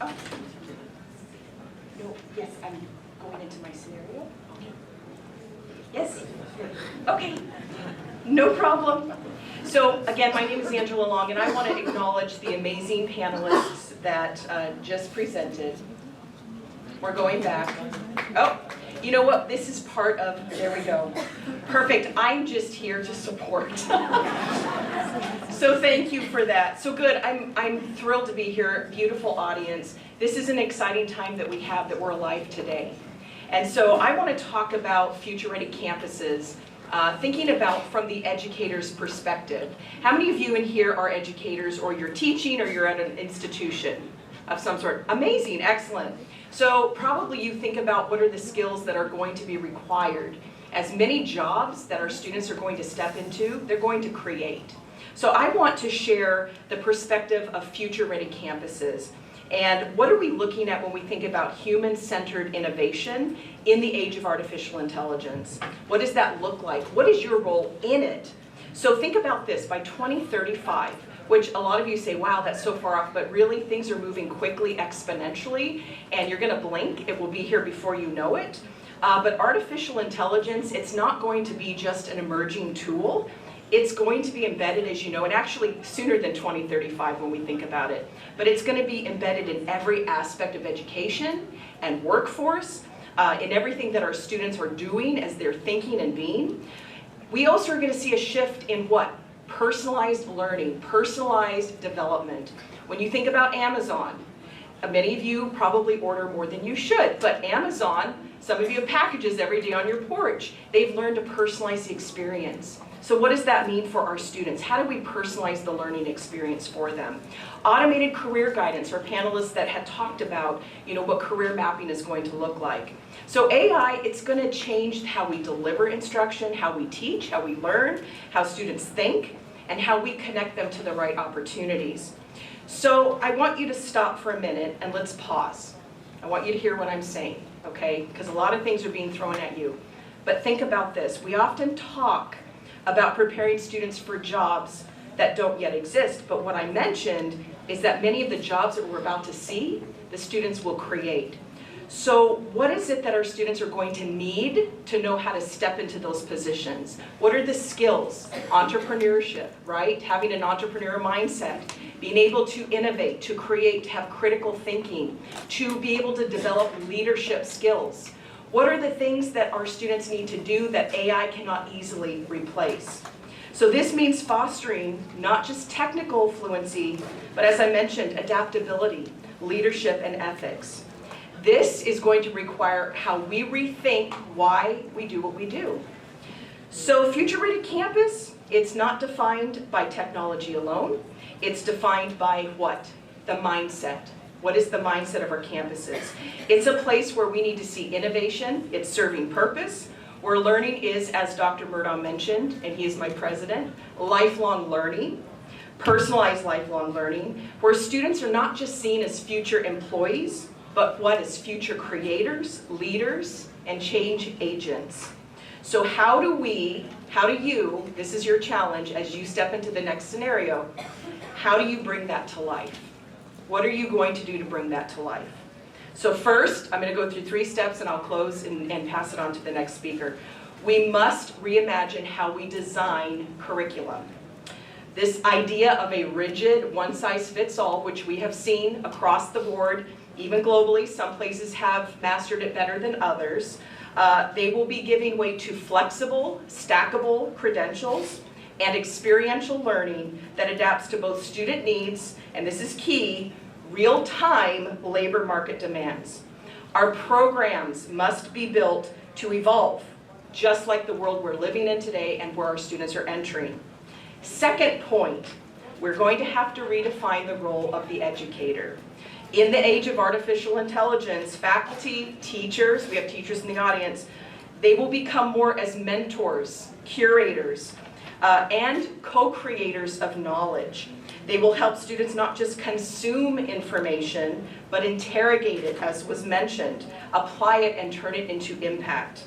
G: Oh. No, yes, I'm going into my scenario. Okay. Yes? Okay. No problem. So again, my name is Angela Long, and I want to acknowledge the amazing panelists that just presented. We're going back. Oh, you know what? This is part of, there we go. Perfect. I'm just here to support. So thank you for that. So good. I'm thrilled to be here. Beautiful audience. This is an exciting time that we have that we're alive today. And so I want to talk about future-ready campuses, thinking about from the educator's perspective. How many of you in here are educators, or you're teaching, or you're at an institution of some sort? Amazing, excellent. So probably you think about what are the skills that are going to be required. As many jobs that our students are going to step into, they're going to create. So I want to share the perspective of future-ready campuses. And what are we looking at when we think about human-centered innovation in the age of artificial intelligence? What does that look like? What is your role in it? So think about this, by 2035, which a lot of you say, wow, that's so far off, but really things are moving quickly, exponentially, and you're gonna blink, it will be here before you know it. But artificial intelligence, it's not going to be just an emerging tool. It's going to be embedded, as you know, and actually sooner than 2035 when we think about it. But it's going to be embedded in every aspect of education and workforce, in everything that our students are doing as they're thinking and being. We also are going to see a shift in what? Personalized learning, personalized development. When you think about Amazon, many of you probably order more than you should, but Amazon, some of you have packages every day on your porch. They've learned to personalize the experience. So what does that mean for our students? How do we personalize the learning experience for them? Automated career guidance, our panelists that had talked about, what career mapping is going to look like. So AI, it's going to change how we deliver instruction, how we teach, how we learn, how students think, and how we connect them to the right opportunities. So I want you to stop for a minute and let's pause. I want you to hear what I'm saying, okay? Because a lot of things are being thrown at you. But think about this. We often talk about preparing students for jobs that don't yet exist, but what I mentioned is that many of the jobs that we're about to see, the students will create. So what is it that our students are going to need to know how to step into those positions? What are the skills? Entrepreneurship, right? Having an entrepreneurial mindset, being able to innovate, to create, to have critical thinking, to be able to develop leadership skills. What are the things that our students need to do that AI cannot easily replace? So this means fostering not just technical fluency, but as I mentioned, adaptability, leadership, and ethics. This is going to require how we rethink why we do what we do. So future-ready campus, it's not defined by technology alone. It's defined by what? The mindset. What is the mindset of our campuses? It's a place where we need to see innovation, it's serving purpose, where learning is, as Dr. Murdaugh mentioned, and he is my president, lifelong learning, personalized lifelong learning, where students are not just seen as future employees, but what is future creators, leaders, and change agents. So how do you, this is your challenge as you step into the next scenario, how do you bring that to life? What are you going to do to bring that to life? So first, I'm going to go through 3 steps and I'll close and pass it on to the next speaker. We must reimagine how we design curriculum. This idea of a rigid one-size-fits-all, which we have seen across the board, even globally, some places have mastered it better than others. They will be giving way to flexible, stackable credentials and experiential learning that adapts to both student needs, and this is key, real-time labor market demands. Our programs must be built to evolve, just like the world we're living in today and where our students are entering. Second point, we're going to have to redefine the role of the educator. In the age of artificial intelligence, faculty, teachers, we have teachers in the audience, they will become more as mentors, curators, and co-creators of knowledge. They will help students not just consume information, but interrogate it, as was mentioned, apply it and turn it into impact.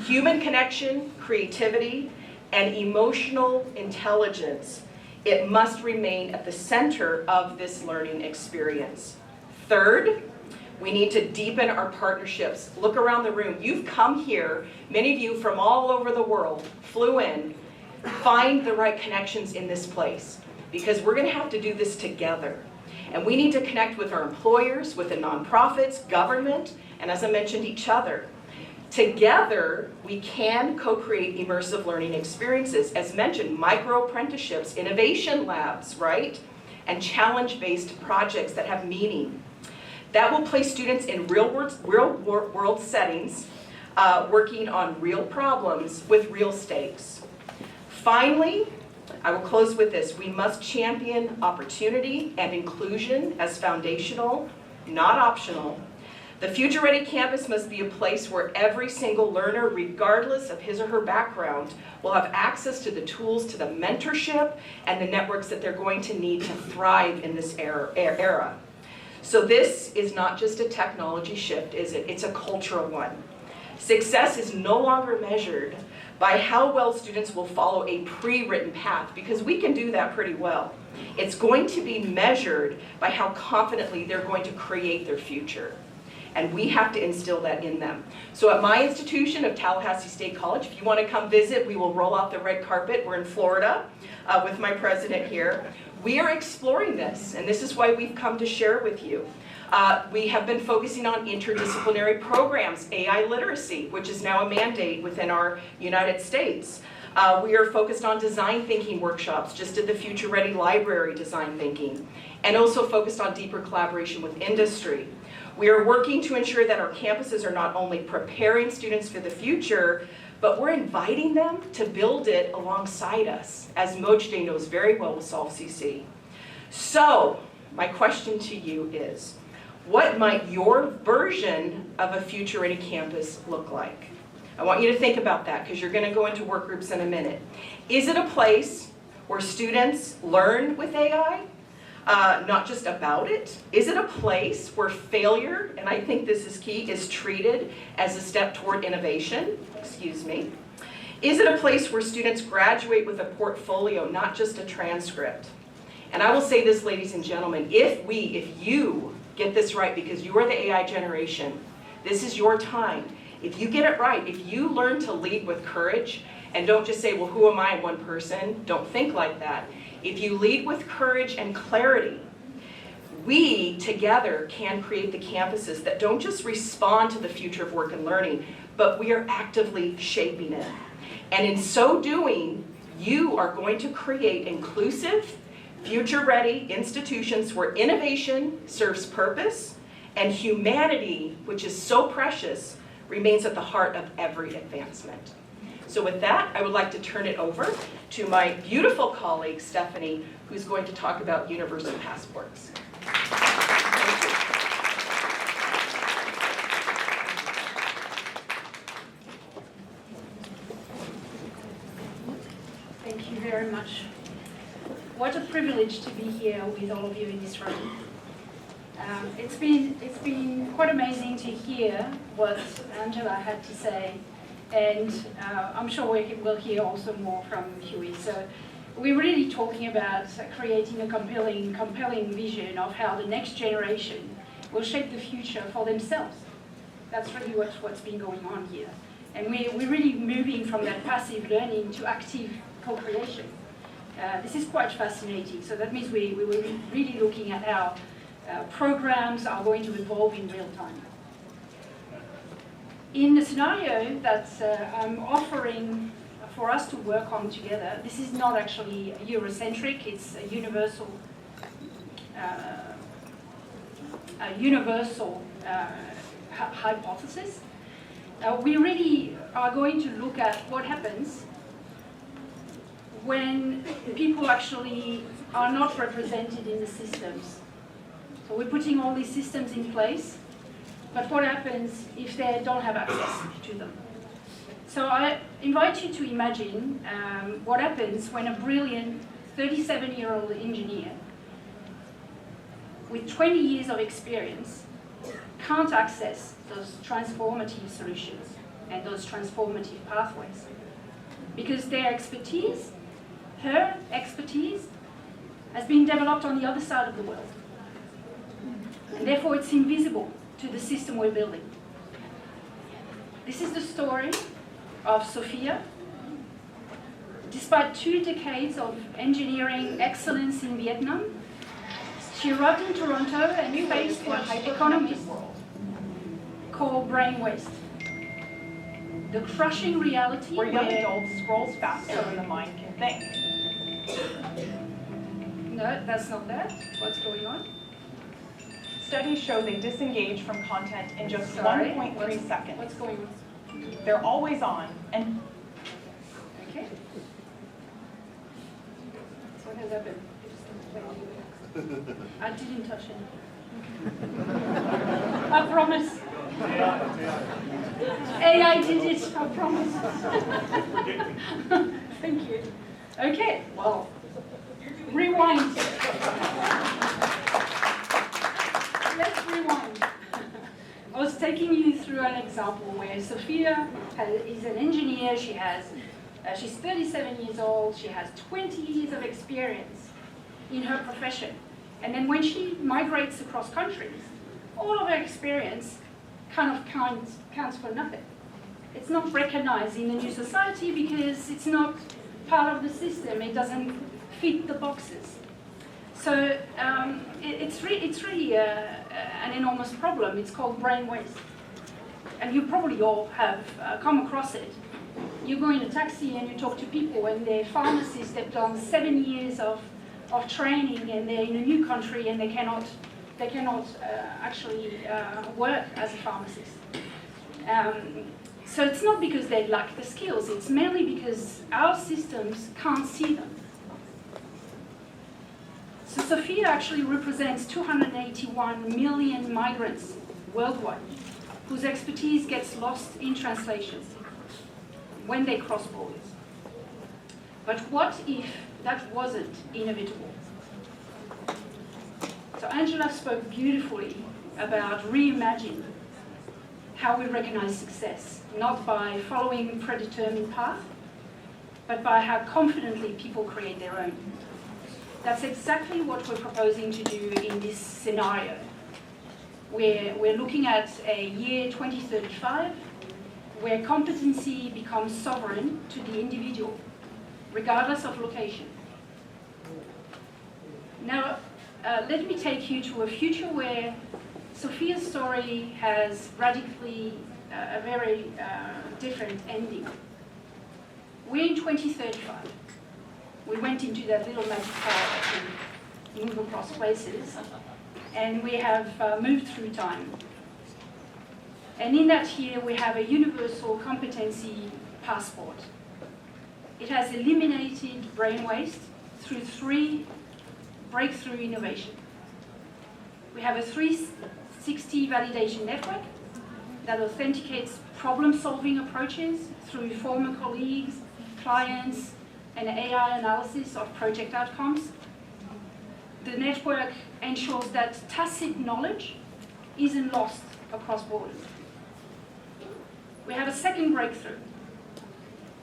G: Human connection, creativity, and emotional intelligence, it must remain at the center of this learning experience. Third, we need to deepen our partnerships. Look around the room. You've come here, many of you from all over the world, flew in. Find the right connections in this place, because we're going to have to do this together. And we need to connect with our employers, with the nonprofits, government, and as I mentioned, each other. Together, we can co-create immersive learning experiences. As mentioned, micro-apprenticeships, innovation labs, right? And challenge-based projects that have meaning. That will place students in real world settings, working on real problems with real stakes. Finally, I will close with this. We must champion opportunity and inclusion as foundational, not optional. The Future Ready Campus must be a place where every single learner, regardless of his or her background, will have access to the tools, to the mentorship, and the networks that they're going to need to thrive in this era. So this is not just a technology shift, is it? It's a cultural one. Success is no longer measured by how well students will follow a pre-written path, because we can do that pretty well. It's going to be measured by how confidently they're going to create their future. And we have to instill that in them. So at my institution of Tallahassee State College, if you want to come visit, we will roll out the red carpet. We're in Florida with my president here. We are exploring this, and this is why we've come to share it with you. We have been focusing on interdisciplinary programs, AI literacy, which is now a mandate within our United States. We are focused on design thinking workshops, just did the Future Ready Library design thinking, and also focused on deeper collaboration with industry. We are working to ensure that our campuses are not only preparing students for the future, but we're inviting them to build it alongside us, as Murdaugh knows very well with SolveCC. So, my question to you is, what might your version of a Future Ready campus look like? I want you to think about that, because you're going to go into work groups in a minute. Is it a place where students learn with AI? Not just about it? Is it a place where failure, and I think this is key, is treated as a step toward innovation? Excuse me. Is it a place where students graduate with a portfolio, not just a transcript? And I will say this, ladies and gentlemen, if you get this right, because you are the AI generation, this is your time. If you get it right, if you learn to lead with courage, and don't just say, well, who am I, one person? Don't think like that. If you lead with courage and clarity, we together can create the campuses that don't just respond to the future of work and learning, but we are actively shaping it. And in so doing, you are going to create inclusive, future-ready institutions where innovation serves purpose and humanity, which is so precious, remains at the heart of every advancement. So with that, I would like to turn it over to my beautiful colleague, Stephanie, who's going to talk about universal passports. Thank you.
H: Thank you very much. What a privilege to be here with all of you in this room. It's been quite amazing to hear what Angela had to say, and I'm sure we'll hear also more from Huey. So we're really talking about creating a compelling vision of how the next generation will shape the future for themselves. That's really what's been going on here. And we're really moving from that passive learning to active co-creation. This is quite fascinating. So that means we were really looking at how programs are going to evolve in real time. In the scenario that I'm offering for us to work on together, this is not actually Eurocentric, it's a universal hypothesis. We really are going to look at what happens when people actually are not represented in the systems. So we're putting all these systems in place, but what happens if they don't have access to them? So I invite you to imagine what happens when a brilliant 37-year-old engineer with 20 years of experience can't access those transformative solutions and those transformative pathways, because their expertise, her expertise, has been developed on the other side of the world. And therefore it's invisible to the system we're building. This is the story of Sophia. Despite 2 decades of engineering excellence in Vietnam, She arrived in Toronto and faced what economists call brain waste. The crushing reality
I: Where young
H: where-
I: adults scrolls faster than the mind can think.
H: No, that's not that. What's going on?
I: Studies show they disengage from content in just
H: Sorry,
I: 1.3 seconds.
H: What's going on?
I: They're always on, and
H: Okay. So what has happened? I didn't touch it. I promise. AI did it, I promise. Thank you. Okay, well, rewind. Let's rewind. I was taking you through an example where Sophia is an engineer. She's 37 years old. She has 20 years of experience in her profession. And then when she migrates across countries, all of her experience kind of counts for nothing. It's not recognized in the new society because it's not part of the system. It doesn't fit the boxes. So it's really an enormous problem. It's called brain waste. And you probably all have come across it. You go in a taxi and you talk to people and they're pharmacists, they've done 7 years of training and they're in a new country and they cannot actually work as a pharmacist. So it's not because they lack the skills, it's mainly because our systems can't see them. So Sophia actually represents 281 million migrants worldwide whose expertise gets lost in translations when they cross borders. But what if that wasn't inevitable? So Angela spoke beautifully about reimagining how we recognize success, not by following a predetermined path, but by how confidently people create their own. That's exactly what we're proposing to do in this scenario, where we're looking at a year 2035, where competency becomes sovereign to the individual, regardless of location. Now, let me take you to a future where Sophia's story has radically a very different ending. We're in 2035. We went into that little magic car to move across places, and we have moved through time. And in that year, we have a universal competency passport. It has eliminated brain waste through 3 breakthrough innovations. We have a 360 validation network that authenticates problem-solving approaches through former colleagues, clients, and AI analysis of project outcomes. The network ensures that tacit knowledge isn't lost across borders. We have a second breakthrough,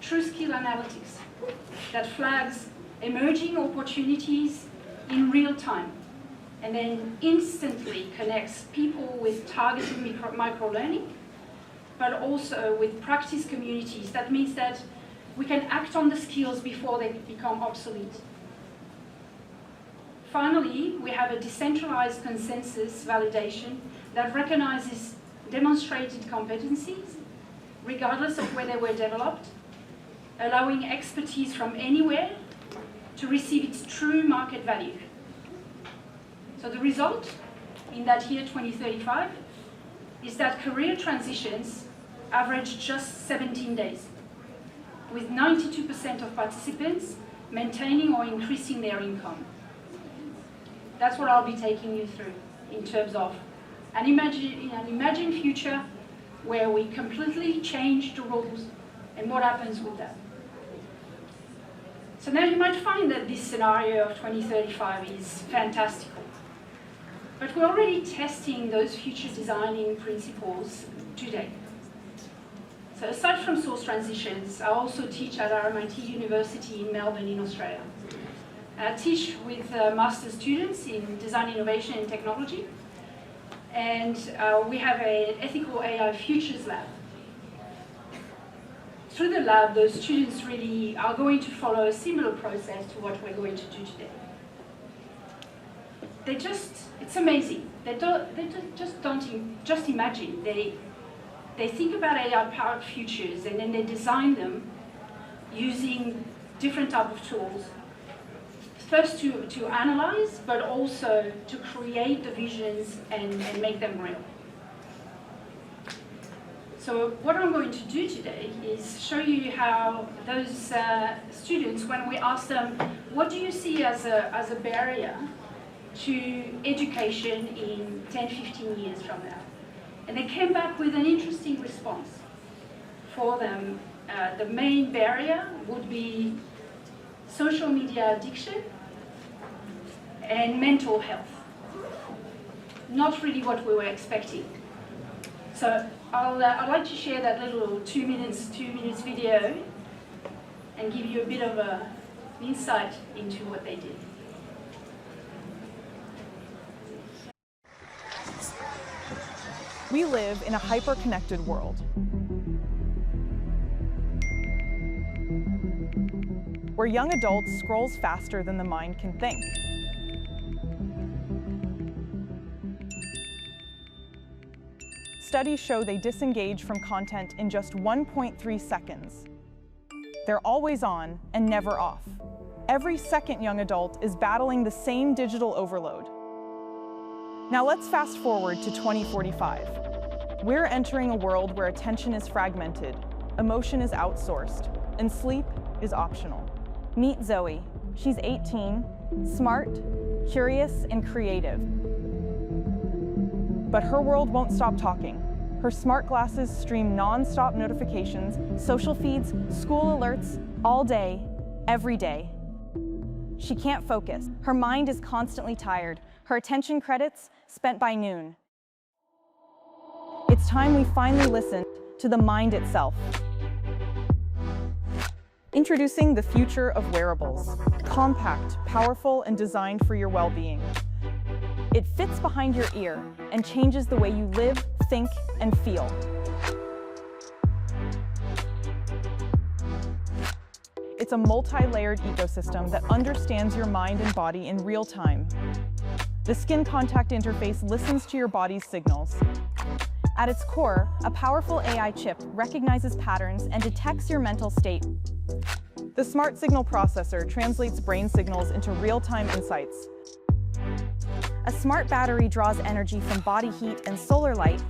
H: true skill analytics, that flags emerging opportunities in real time and then instantly connects people with targeted micro-learning, but also with practice communities. That means that we can act on the skills before they become obsolete. Finally, we have a decentralized consensus validation that recognizes demonstrated competencies, regardless of where they were developed, allowing expertise from anywhere to receive its true market value. So the result in that year 2035 is that career transitions average just 17 days, with 92% of participants maintaining or increasing their income. That's what I'll be taking you through in terms of an imagined future where we completely change the rules and what happens with that. So now you might find that this scenario of 2035 is fantastical. But we're already testing those future designing principles today. So aside from source transitions, I also teach at RMIT University in Melbourne in Australia. I teach with master's students in design, innovation and technology. And we have an ethical AI futures lab. Through the lab, those students really are going to follow a similar process to what we're going to do today. it's amazing. They don't just imagine. They think about AI-powered futures, and then they design them using different type of tools. First to analyze, but also to create the visions and make them real. So what I'm going to do today is show you how those students, when we ask them, what do you see as a barrier to education in 10, 15 years from now? And they came back with an interesting response. For them, the main barrier would be social media addiction and mental health. Not really what we were expecting. So I'd like to share that little 2 minutes video and give you a bit of an insight into what they did.
I: We live in a hyper-connected world. Where young adults scrolls faster than the mind can think. Studies show they disengage from content in just 1.3 seconds. They're always on and never off. Every second young adult is battling the same digital overload. Now let's fast forward to 2045. We're entering a world where attention is fragmented, emotion is outsourced, and sleep is optional. Meet Zoe. She's 18, smart, curious, and creative. But her world won't stop talking. Her smart glasses stream non-stop notifications, social feeds, school alerts, all day, every day. She can't focus. Her mind is constantly tired. Her attention credits spent by noon. It's time we finally listen to the mind itself. Introducing the future of wearables. Compact, powerful, and designed for your well-being. It fits behind your ear and changes the way you live, think, and feel. It's a multi-layered ecosystem that understands your mind and body in real time. The skin contact interface listens to your body's signals. At its core, a powerful AI chip recognizes patterns and detects your mental state. The smart signal processor translates brain signals into real-time insights. A smart battery draws energy from body heat and solar light.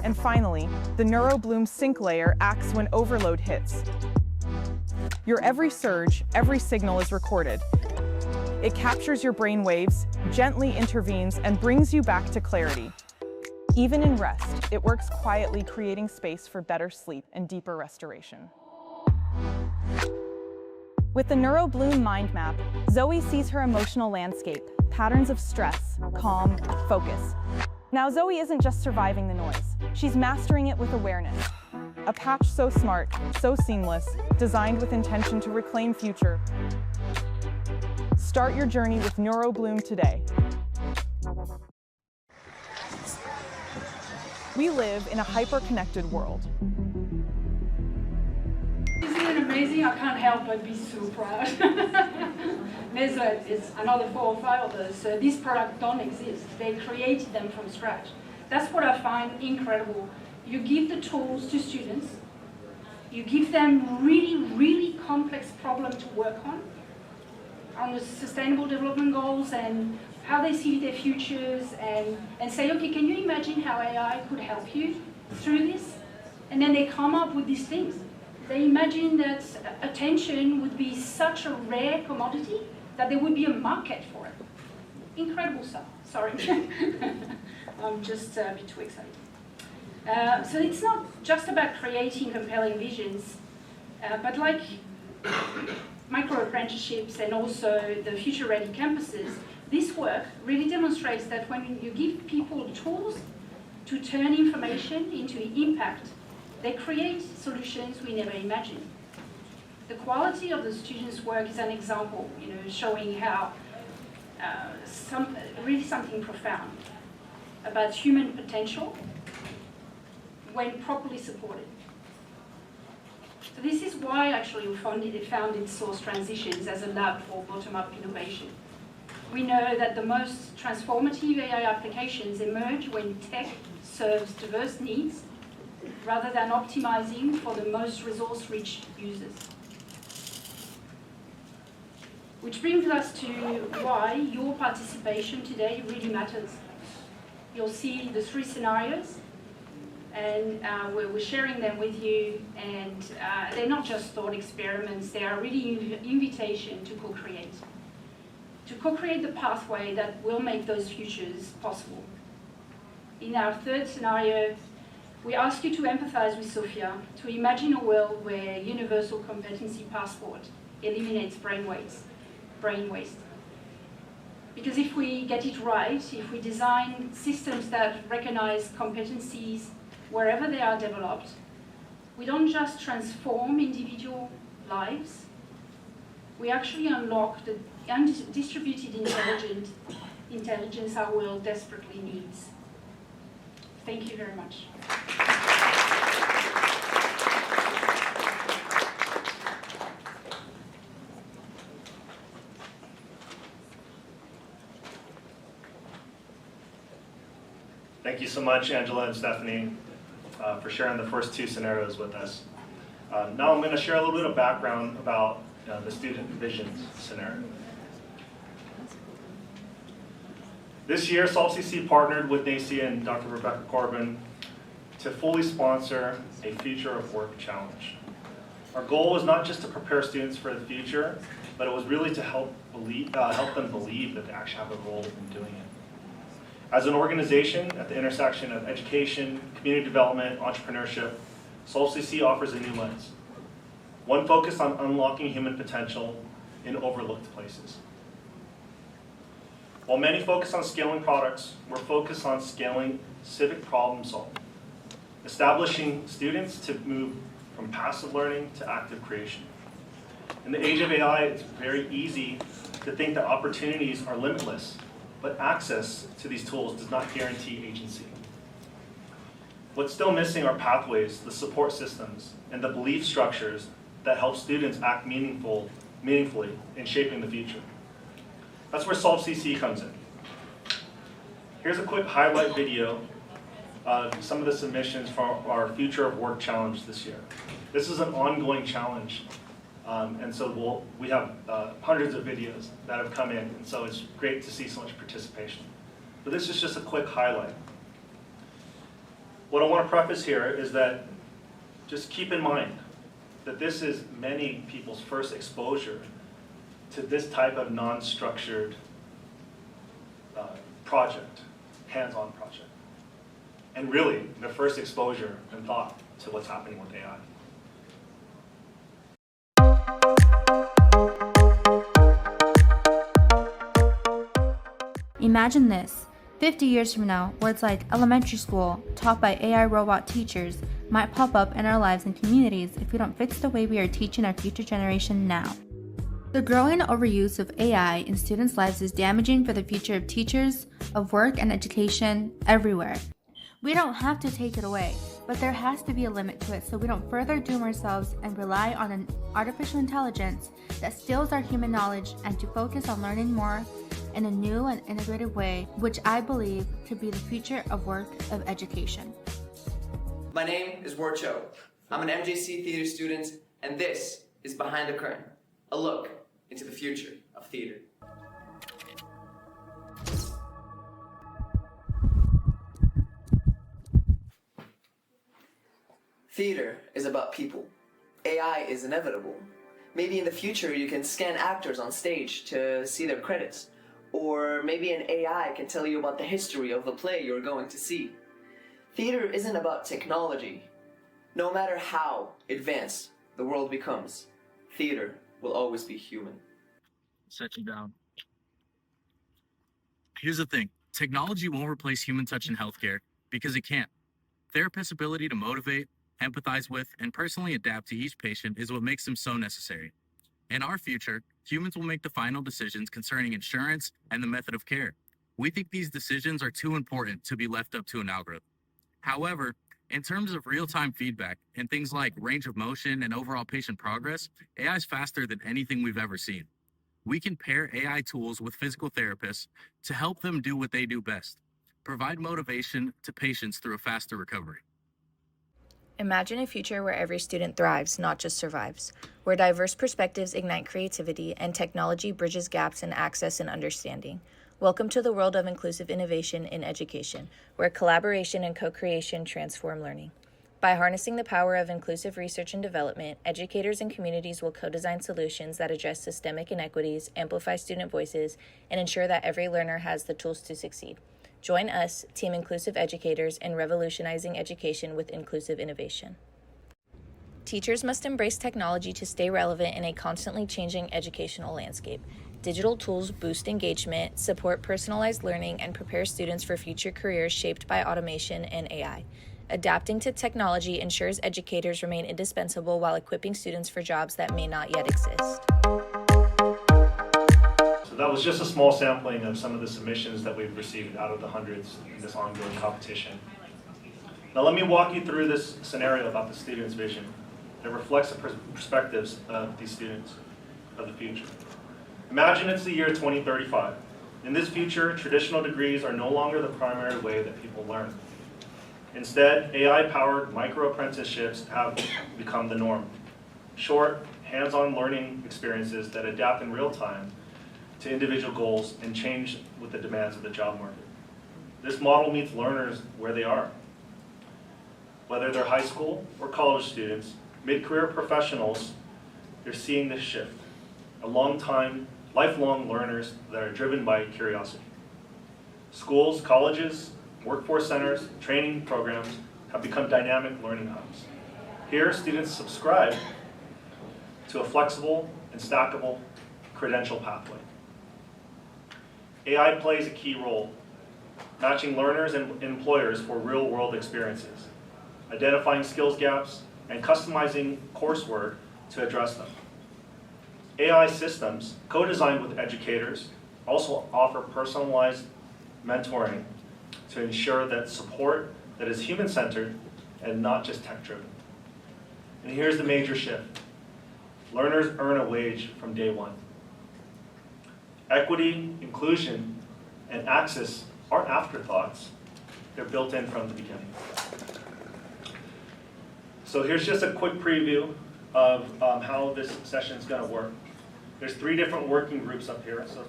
I: And finally, the NeuroBloom sync layer acts when overload hits. Your every surge, every signal is recorded. It captures your brain waves, gently intervenes, and brings you back to clarity. Even in rest, it works quietly, creating space for better sleep and deeper restoration. With the NeuroBloom mind map, Zoe sees her emotional landscape, patterns of stress, calm, focus. Now Zoe isn't just surviving the noise, she's mastering it with awareness. A patch so smart, so seamless, designed with intention to reclaim future. Start your journey with NeuroBloom today. We live in a hyper-connected world.
H: Isn't it amazing? I can't help but be so proud. There's another 4 or 5 others. These products don't exist. They created them from scratch. That's what I find incredible. You give the tools to students. You give them really, really complex problems to work on the sustainable development goals and how they see their futures, and say, okay, can you imagine how AI could help you through this? And then they come up with these things. They imagine that attention would be such a rare commodity that there would be a market for it. Incredible stuff. Sorry. I'm just a bit too excited. So it's not just about creating compelling visions, but like micro-apprenticeships and also the future-ready campuses, this work really demonstrates that when you give people tools to turn information into impact, they create solutions we never imagined. The quality of the students' work is an example, showing how really something profound about human potential when properly supported. So this is why actually we founded Source Transitions as a lab for bottom-up innovation. We know that the most transformative AI applications emerge when tech serves diverse needs rather than optimizing for the most resource-rich users. Which brings us to why your participation today really matters. You'll see the 3 scenarios, and we're sharing them with you, and they're not just thought experiments, they are really an invitation to co-create. To co-create the pathway that will make those futures possible. In our 3rd scenario, we ask you to empathize with Sophia, to imagine a world where universal competency passport eliminates brain waste. Because if we get it right, if we design systems that recognize competencies wherever they are developed, we don't just transform individual lives, we actually unlock the distributed intelligence our world desperately needs. Thank you very much.
B: Thank you so much, Angela and Stephanie, for sharing the first 2 scenarios with us. Now I'm going to share a little bit of background about the student vision scenario. This year, SolveCC partnered with NACCE and Dr. Rebecca Corbin to fully sponsor a Future of Work challenge. Our goal was not just to prepare students for the future, but it was really to help them believe that they actually have a role in doing it. As an organization at the intersection of education, community development, entrepreneurship, SolveCC offers a new lens. One focused on unlocking human potential in overlooked places. While many focus on scaling products, we're focused on scaling civic problem solving, establishing students to move from passive learning to active creation. In the age of AI, it's very easy to think that opportunities are limitless, but access to these tools does not guarantee agency. What's still missing are pathways, the support systems, and the belief structures that help students act meaningfully in shaping the future. That's where SolveCC comes in. Here's a quick highlight video of some of the submissions for our Future of Work challenge this year. This is an ongoing challenge, and so we have hundreds of videos that have come in, and so it's great to see so much participation. But this is just a quick highlight. What I want to preface here is that just keep in mind that this is many people's first exposure to this type of non-structured project, hands-on project. And really, their first exposure and thought to what's happening with AI.
J: Imagine this, 50 years from now, words like elementary school, taught by AI robot teachers, might pop up in our lives and communities if we don't fix the way we are teaching our future generation now. The growing overuse of AI in students' lives is damaging for the future of teachers, of work and education, everywhere. We don't have to take it away, but there has to be a limit to it so we don't further doom ourselves and rely on an artificial intelligence that steals our human knowledge, and to focus on learning more in a new and integrated way, which I believe could be the future of work of education.
K: My name is Cho. I'm an MJC theater student, and this is Behind the Curtain, a look into the future of theater. Theater is about people. AI is inevitable. Maybe in the future you can scan actors on stage to see their credits. Or maybe an AI can tell you about the history of the play you're going to see. Theater isn't about technology. No matter how advanced the world becomes, theater will always be human.
L: Set you down. Here's the thing. Technology won't replace human touch in healthcare because it can't. Therapists' ability to motivate, empathize with, and personally adapt to each patient is what makes them so necessary. In our future, humans will make the final decisions concerning insurance and the method of care. We think these decisions are too important to be left up to an algorithm. However, in terms of real-time feedback and things like range of motion and overall patient progress, AI is faster than anything we've ever seen. We can pair AI tools with physical therapists to help them do what they do best, provide motivation to patients through a faster recovery.
M: Imagine a future where every student thrives, not just survives, where diverse perspectives ignite creativity and technology bridges gaps in access and understanding. Welcome to the world of inclusive innovation in education, where collaboration and co-creation transform learning. By harnessing the power of inclusive research and development, educators and communities will co-design solutions that address systemic inequities, amplify student voices, and ensure that every learner has the tools to succeed. Join us, Team Inclusive Educators, in revolutionizing education with inclusive innovation. Teachers must embrace technology to stay relevant in a constantly changing educational landscape. Digital tools boost engagement, support personalized learning, and prepare students for future careers shaped by automation and AI. Adapting to technology ensures educators remain indispensable while equipping students for jobs that may not yet exist.
B: So that was just a small sampling of some of the submissions that we've received out of the hundreds in this ongoing competition. Now let me walk you through this scenario about the student's vision. It reflects the perspectives of these students of the future. Imagine it's the year 2035. In this future, traditional degrees are no longer the primary way that people learn. Instead, AI-powered micro-apprenticeships have become the norm. Short, hands-on learning experiences that adapt in real time to individual goals and change with the demands of the job market. This model meets learners where they are. Whether they're high school or college students, mid-career professionals, they're seeing this shift. Lifelong learners that are driven by curiosity. Schools, colleges, workforce centers, training programs have become dynamic learning hubs. Here, students subscribe to a flexible and stackable credential pathway. AI plays a key role, matching learners and employers for real-world experiences, identifying skills gaps, and customizing coursework to address them. AI systems, co-designed with educators, also offer personalized mentoring to ensure that support that is human-centered and not just tech-driven. And here's the major shift. Learners earn a wage from day one. Equity, inclusion, and access aren't afterthoughts. They're built in from the beginning. So here's just a quick preview of how this session is going to work. There's 3 different working groups up here. So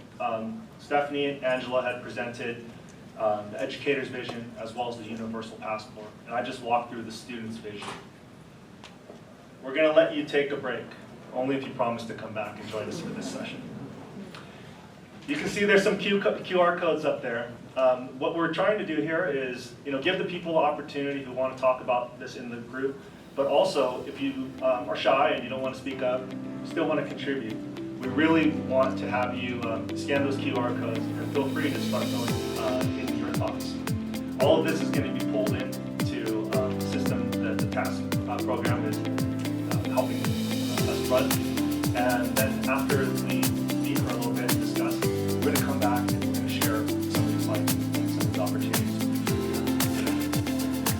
B: Stephanie and Angela had presented the educator's vision as well as the universal passport. And I just walked through the student's vision. We're going to let you take a break, only if you promise to come back and join us for this session. You can see there's some QR codes up there. What we're trying to do here is give the people the opportunity who want to talk about this in the group, but also if you are shy and you don't want to speak up, still want to contribute. We really want to have you scan those QR codes and feel free to start filling in your thoughts. All of this is going to be pulled into a system that the TASC program is helping us run. And then after